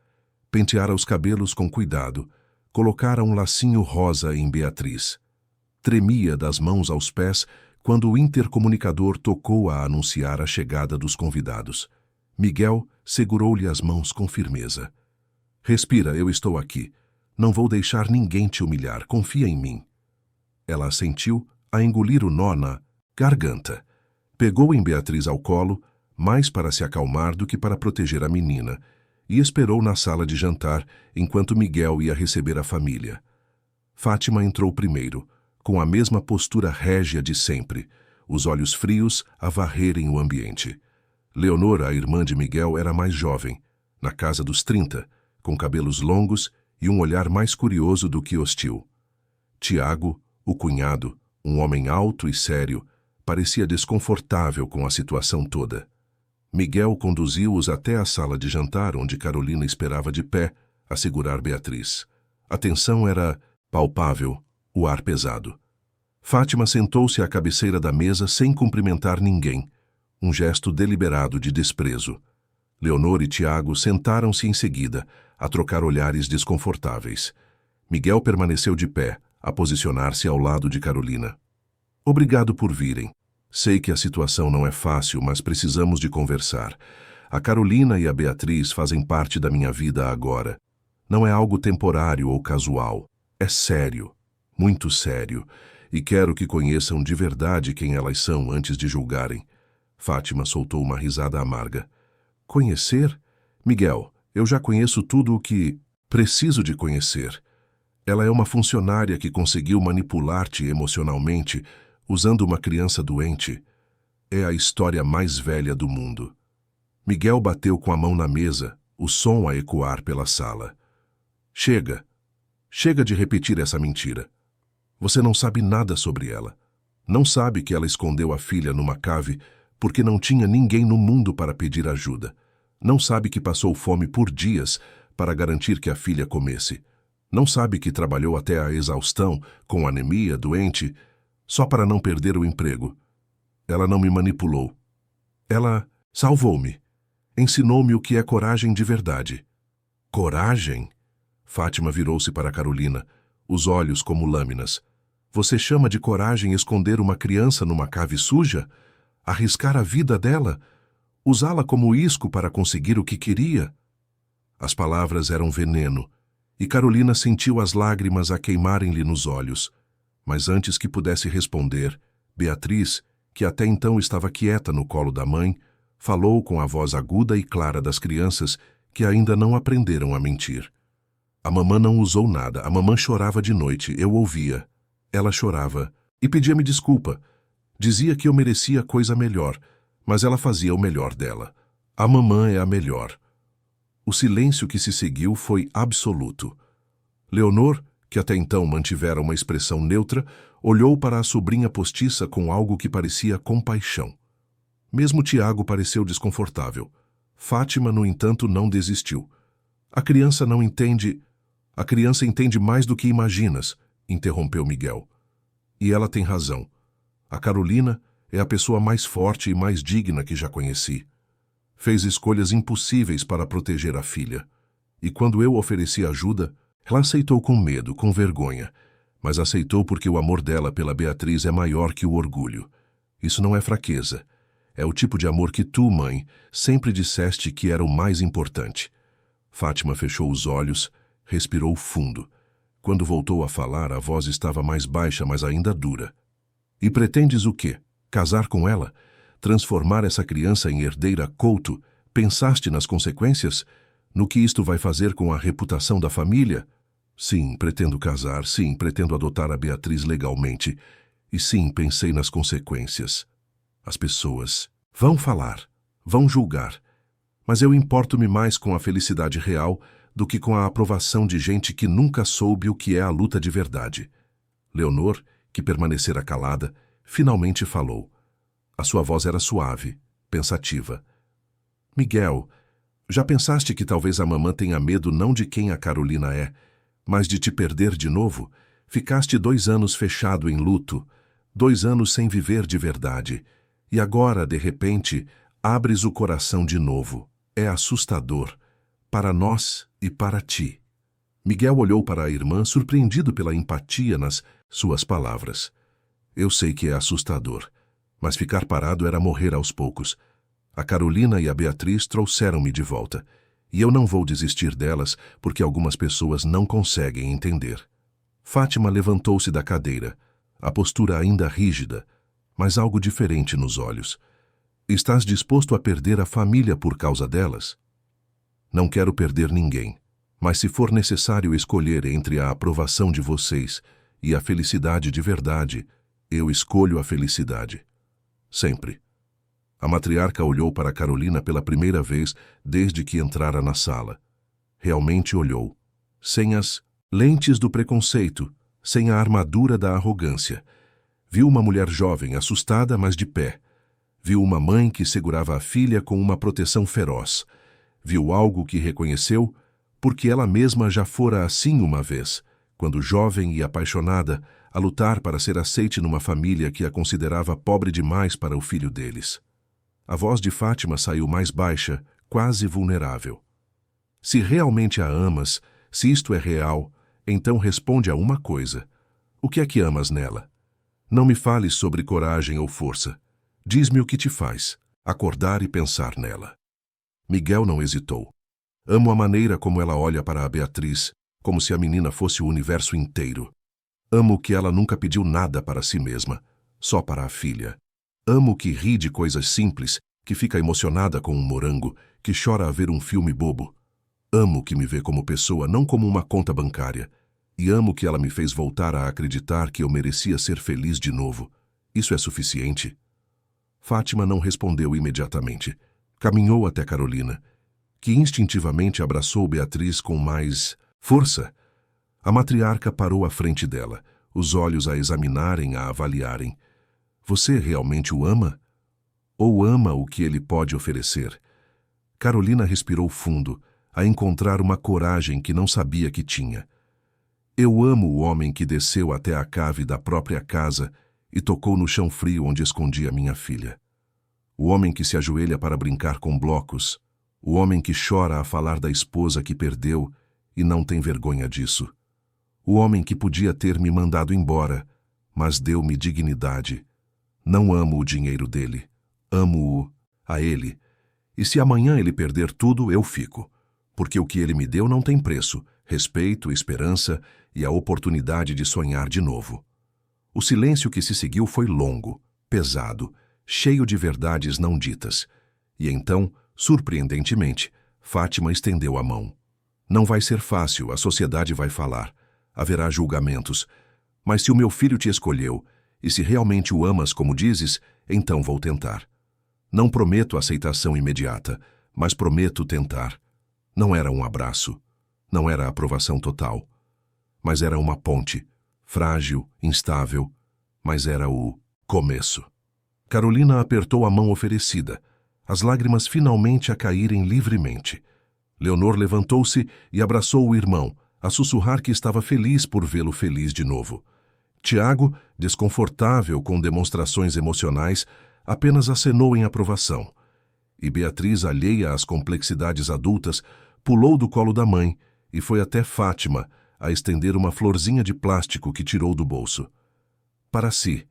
Penteara os cabelos com cuidado, colocara um lacinho rosa em Beatriz. Tremia das mãos aos pés quando o intercomunicador tocou a anunciar a chegada dos convidados. Miguel segurou-lhe as mãos com firmeza. Respira, eu estou aqui. Não vou deixar ninguém te humilhar, confia em mim. Ela assentiu a engolir o nó na garganta. Pegou em Beatriz ao colo, mais para se acalmar do que para proteger a menina, e esperou na sala de jantar enquanto Miguel ia receber a família. Fátima entrou primeiro, com a mesma postura régia de sempre, os olhos frios a varrerem o ambiente. Leonor, a irmã de Miguel, era mais jovem, na casa dos 30, com cabelos longos e um olhar mais curioso do que hostil. Tiago, o cunhado, um homem alto e sério, parecia desconfortável com a situação toda. Miguel conduziu-os até a sala de jantar, onde Carolina esperava de pé, a segurar Beatriz. A tensão era palpável, o ar pesado. Fátima sentou-se à cabeceira da mesa sem cumprimentar ninguém, um gesto deliberado de desprezo. Leonor e Tiago sentaram-se em seguida, a trocar olhares desconfortáveis. Miguel permaneceu de pé, a posicionar-se ao lado de Carolina. Obrigado por virem. Sei que a situação não é fácil, mas precisamos de conversar. A Carolina e a Beatriz fazem parte da minha vida agora. Não é algo temporário ou casual. É sério, muito sério, e quero que conheçam de verdade quem elas são antes de julgarem. Fátima soltou uma risada amarga. Conhecer? Miguel, eu já conheço tudo o que preciso de conhecer. Ela é uma funcionária que conseguiu manipular-te emocionalmente usando uma criança doente. É a história mais velha do mundo. Miguel bateu com a mão na mesa, o som a ecoar pela sala. Chega. Chega de repetir essa mentira. Você não sabe nada sobre ela. Não sabe que ela escondeu a filha numa cave porque não tinha ninguém no mundo para pedir ajuda. Não sabe que passou fome por dias para garantir que a filha comesse. Não sabe que trabalhou até a exaustão, com anemia, doente, só para não perder o emprego. Ela não me manipulou. Ela salvou-me. Ensinou-me o que é coragem de verdade. Coragem? Fátima virou-se para Carolina, os olhos como lâminas. Você chama de coragem esconder uma criança numa cave suja? Arriscar a vida dela? Usá-la como isco para conseguir o que queria? As palavras eram veneno, e Carolina sentiu as lágrimas a queimarem-lhe nos olhos. Mas antes que pudesse responder, Beatriz, que até então estava quieta no colo da mãe, falou com a voz aguda e clara das crianças que ainda não aprenderam a mentir. A mamã não usou nada, a mamã chorava de noite, eu ouvia. Ela chorava e pedia-me desculpa. Dizia que eu merecia coisa melhor, mas ela fazia o melhor dela. A mamã é a melhor. O silêncio que se seguiu foi absoluto. Leonor, que até então mantivera uma expressão neutra, olhou para a sobrinha postiça com algo que parecia compaixão. Mesmo Tiago pareceu desconfortável. Fátima, no entanto, não desistiu. A criança não entende... A criança entende mais do que imaginas, interrompeu Miguel. E ela tem razão. A Carolina é a pessoa mais forte e mais digna que já conheci. Fez escolhas impossíveis para proteger a filha. E quando eu ofereci ajuda, ela aceitou com medo, com vergonha, mas aceitou porque o amor dela pela Beatriz é maior que o orgulho. Isso não é fraqueza. É o tipo de amor que tu, mãe, sempre disseste que era o mais importante. Fátima fechou os olhos, respirou fundo. Quando voltou a falar, a voz estava mais baixa, mas ainda dura. E pretendes o quê? Casar com ela? Transformar essa criança em herdeira Couto? Pensaste nas consequências? No que isto vai fazer com a reputação da família? Sim, pretendo casar. Sim, pretendo adotar a Beatriz legalmente. E sim, pensei nas consequências. As pessoas vão falar, vão julgar. Mas eu importo-me mais com a felicidade real do que com a aprovação de gente que nunca soube o que é a luta de verdade. Leonor, que permanecera calada, finalmente falou. A sua voz era suave, pensativa. Miguel, já pensaste que talvez a mamã tenha medo não de quem a Carolina é, mas de te perder de novo? Ficaste 2 anos fechado em luto, 2 anos sem viver de verdade, e agora, de repente, abres o coração de novo. É assustador, para nós e para ti. Miguel olhou para a irmã, surpreendido pela empatia nas suas palavras. Eu sei que é assustador, mas ficar parado era morrer aos poucos. A Carolina e a Beatriz trouxeram-me de volta, e eu não vou desistir delas porque algumas pessoas não conseguem entender. Fátima levantou-se da cadeira, a postura ainda rígida, mas algo diferente nos olhos. Estás disposto a perder a família por causa delas? Não quero perder ninguém, mas se for necessário escolher entre a aprovação de vocês e a felicidade de verdade, eu escolho a felicidade. Sempre. A matriarca olhou para Carolina pela primeira vez desde que entrara na sala. Realmente olhou, sem as lentes do preconceito, sem a armadura da arrogância. Viu uma mulher jovem, assustada, mas de pé. Viu uma mãe que segurava a filha com uma proteção feroz. Viu algo que reconheceu, porque ela mesma já fora assim uma vez, quando jovem e apaixonada, a lutar para ser aceite numa família que a considerava pobre demais para o filho deles. A voz de Fátima saiu mais baixa, quase vulnerável. Se realmente a amas, se isto é real, então responde a uma coisa. O que é que amas nela? Não me fales sobre coragem ou força. Diz-me o que te faz acordar e pensar nela. Miguel não hesitou. Amo a maneira como ela olha para a Beatriz, como se a menina fosse o universo inteiro. Amo que ela nunca pediu nada para si mesma, só para a filha. Amo que ri de coisas simples, que fica emocionada com um morango, que chora a ver um filme bobo. Amo que me vê como pessoa, não como uma conta bancária. E amo que ela me fez voltar a acreditar que eu merecia ser feliz de novo. Isso é suficiente? Fátima não respondeu imediatamente. Caminhou até Carolina, que instintivamente abraçou Beatriz com mais força. A matriarca parou à frente dela, os olhos a examinarem, a avaliarem. Você realmente o ama? Ou ama o que ele pode oferecer? Carolina respirou fundo, a encontrar uma coragem que não sabia que tinha. Eu amo o homem que desceu até a cave da própria casa e tocou no chão frio onde escondia minha filha. O homem que se ajoelha para brincar com blocos. O homem que chora a falar da esposa que perdeu e não tem vergonha disso. O homem que podia ter me mandado embora, mas deu-me dignidade. Não amo o dinheiro dele. Amo-o a ele. E se amanhã ele perder tudo, eu fico. Porque o que ele me deu não tem preço. Respeito, esperança e a oportunidade de sonhar de novo. O silêncio que se seguiu foi longo, pesado, cheio de verdades não ditas. E então, surpreendentemente, Fátima estendeu a mão. Não vai ser fácil, a sociedade vai falar. Haverá julgamentos. Mas se o meu filho te escolheu, e se realmente o amas como dizes, então vou tentar. Não prometo aceitação imediata, mas prometo tentar. Não era um abraço. Não era aprovação total. Mas era uma ponte, frágil, instável, mas era o começo. Carolina apertou a mão oferecida, as lágrimas finalmente a caírem livremente. Leonor levantou-se e abraçou o irmão, a sussurrar que estava feliz por vê-lo feliz de novo. Tiago, desconfortável com demonstrações emocionais, apenas acenou em aprovação. E Beatriz, alheia às complexidades adultas, pulou do colo da mãe e foi até Fátima a estender uma florzinha de plástico que tirou do bolso. Para si,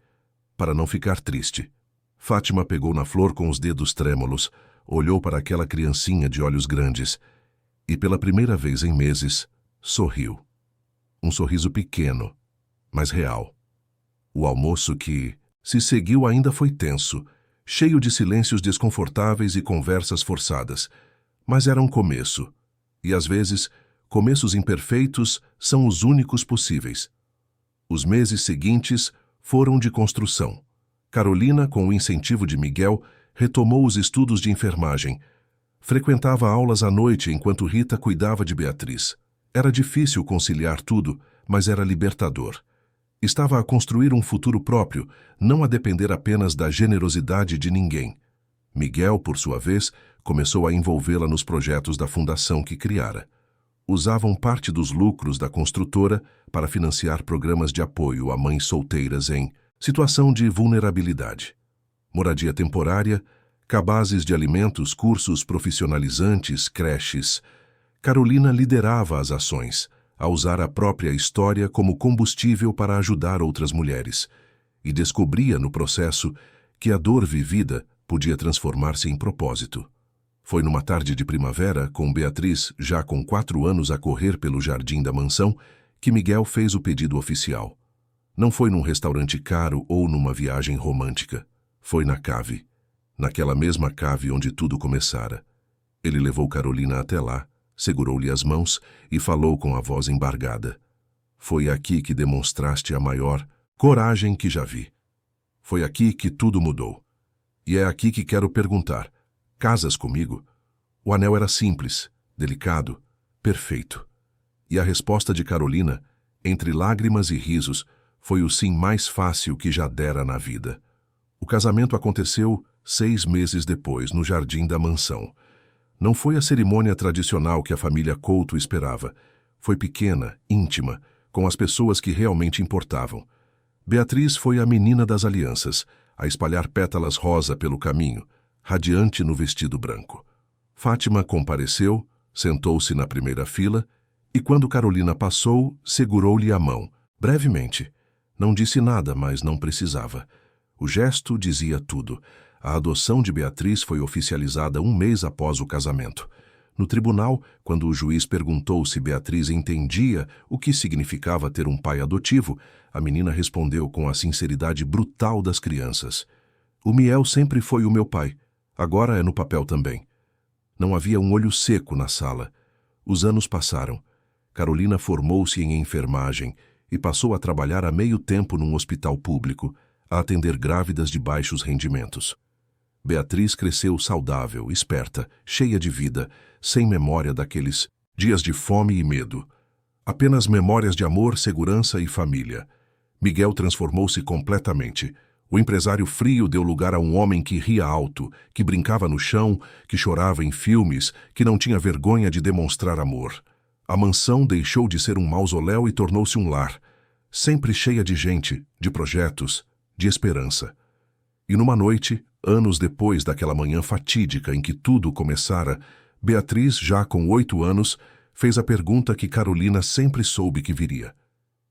para não ficar triste. Fátima pegou na flor com os dedos trêmulos, olhou para aquela criancinha de olhos grandes e, pela primeira vez em meses, sorriu. Um sorriso pequeno, mas real. O almoço que se seguiu ainda foi tenso, cheio de silêncios desconfortáveis e conversas forçadas, mas era um começo. E, às vezes, começos imperfeitos são os únicos possíveis. Os meses seguintes foram de construção. Carolina, com o incentivo de Miguel, retomou os estudos de enfermagem. Frequentava aulas à noite enquanto Rita cuidava de Beatriz. Era difícil conciliar tudo, mas era libertador. Estava a construir um futuro próprio, não a depender apenas da generosidade de ninguém. Miguel, por sua vez, começou a envolvê-la nos projetos da fundação que criara. Usavam parte dos lucros da construtora para financiar programas de apoio a mães solteiras em situação de vulnerabilidade. Moradia temporária, cabazes de alimentos, cursos profissionalizantes, creches. Carolina liderava as ações, a usar a própria história como combustível para ajudar outras mulheres, e descobria no processo que a dor vivida podia transformar-se em propósito. Foi numa tarde de primavera, com Beatriz já com 4 anos a correr pelo jardim da mansão, que Miguel fez o pedido oficial. Não foi num restaurante caro ou numa viagem romântica. Foi na cave. Naquela mesma cave onde tudo começara. Ele levou Carolina até lá, segurou-lhe as mãos e falou com a voz embargada. Foi aqui que demonstraste a maior coragem que já vi. Foi aqui que tudo mudou. E é aqui que quero perguntar. Casas comigo? O anel era simples, delicado, perfeito. E a resposta de Carolina, entre lágrimas e risos, foi o sim mais fácil que já dera na vida. O casamento aconteceu 6 meses depois, no jardim da mansão. Não foi a cerimônia tradicional que a família Couto esperava. Foi pequena, íntima, com as pessoas que realmente importavam. Beatriz foi a menina das alianças, a espalhar pétalas rosa pelo caminho, radiante no vestido branco. Fátima compareceu, sentou-se na primeira fila e, quando Carolina passou, segurou-lhe a mão, brevemente. Não disse nada, mas não precisava. O gesto dizia tudo. A adoção de Beatriz foi oficializada 1 mês após o casamento. No tribunal, quando o juiz perguntou se Beatriz entendia o que significava ter um pai adotivo, a menina respondeu com a sinceridade brutal das crianças. O Miel sempre foi o meu pai. Agora é no papel também. Não havia um olho seco na sala. Os anos passaram. Carolina formou-se em enfermagem e passou a trabalhar a meio tempo num hospital público, a atender grávidas de baixos rendimentos. Beatriz cresceu saudável, esperta, cheia de vida, sem memória daqueles dias de fome e medo. Apenas memórias de amor, segurança e família. Miguel transformou-se completamente. O empresário frio deu lugar a um homem que ria alto, que brincava no chão, que chorava em filmes, que não tinha vergonha de demonstrar amor. A mansão deixou de ser um mausoléu e tornou-se um lar, sempre cheia de gente, de projetos, de esperança. E numa noite, anos depois daquela manhã fatídica em que tudo começara, Beatriz, já com 8 anos, fez a pergunta que Carolina sempre soube que viria.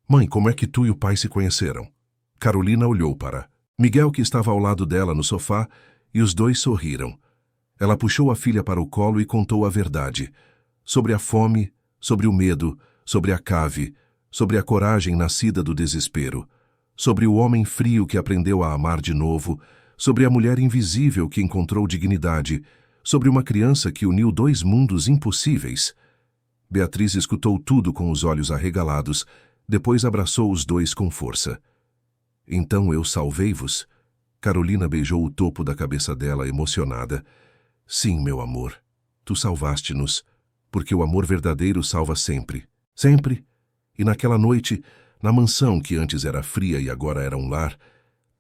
Mãe, como é que tu e o pai se conheceram? Carolina olhou para Miguel, que estava ao lado dela no sofá, e os dois sorriram. Ela puxou a filha para o colo e contou a verdade. Sobre a fome, sobre o medo, sobre a cave, sobre a coragem nascida do desespero, sobre o homem frio que aprendeu a amar de novo, sobre a mulher invisível que encontrou dignidade, sobre uma criança que uniu 2 mundos impossíveis. Beatriz escutou tudo com os olhos arregalados, depois abraçou os dois com força. Então eu salvei-vos? Carolina beijou o topo da cabeça dela, emocionada. Sim, meu amor, tu salvaste-nos, porque o amor verdadeiro salva sempre. Sempre. E naquela noite, na mansão que antes era fria e agora era um lar,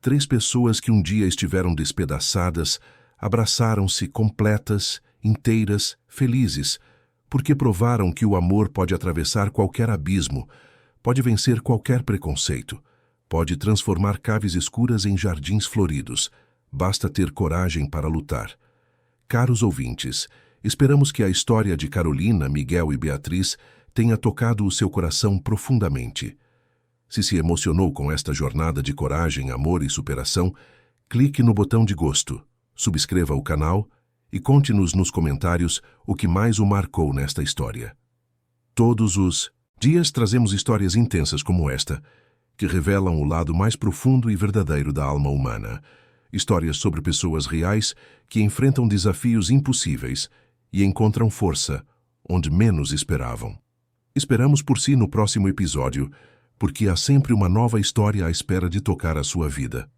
3 pessoas que um dia estiveram despedaçadas, abraçaram-se completas, inteiras, felizes, porque provaram que o amor pode atravessar qualquer abismo, pode vencer qualquer preconceito, pode transformar caves escuras em jardins floridos. Basta ter coragem para lutar. Caros ouvintes, esperamos que a história de Carolina, Miguel e Beatriz tenha tocado o seu coração profundamente. Se emocionou com esta jornada de coragem, amor e superação, clique no botão de gosto, subscreva o canal e conte-nos nos comentários o que mais o marcou nesta história. Todos os dias trazemos histórias intensas como esta, que revelam o lado mais profundo e verdadeiro da alma humana. Histórias sobre pessoas reais que enfrentam desafios impossíveis e encontram força onde menos esperavam. Esperamos por si no próximo episódio, porque há sempre uma nova história à espera de tocar a sua vida.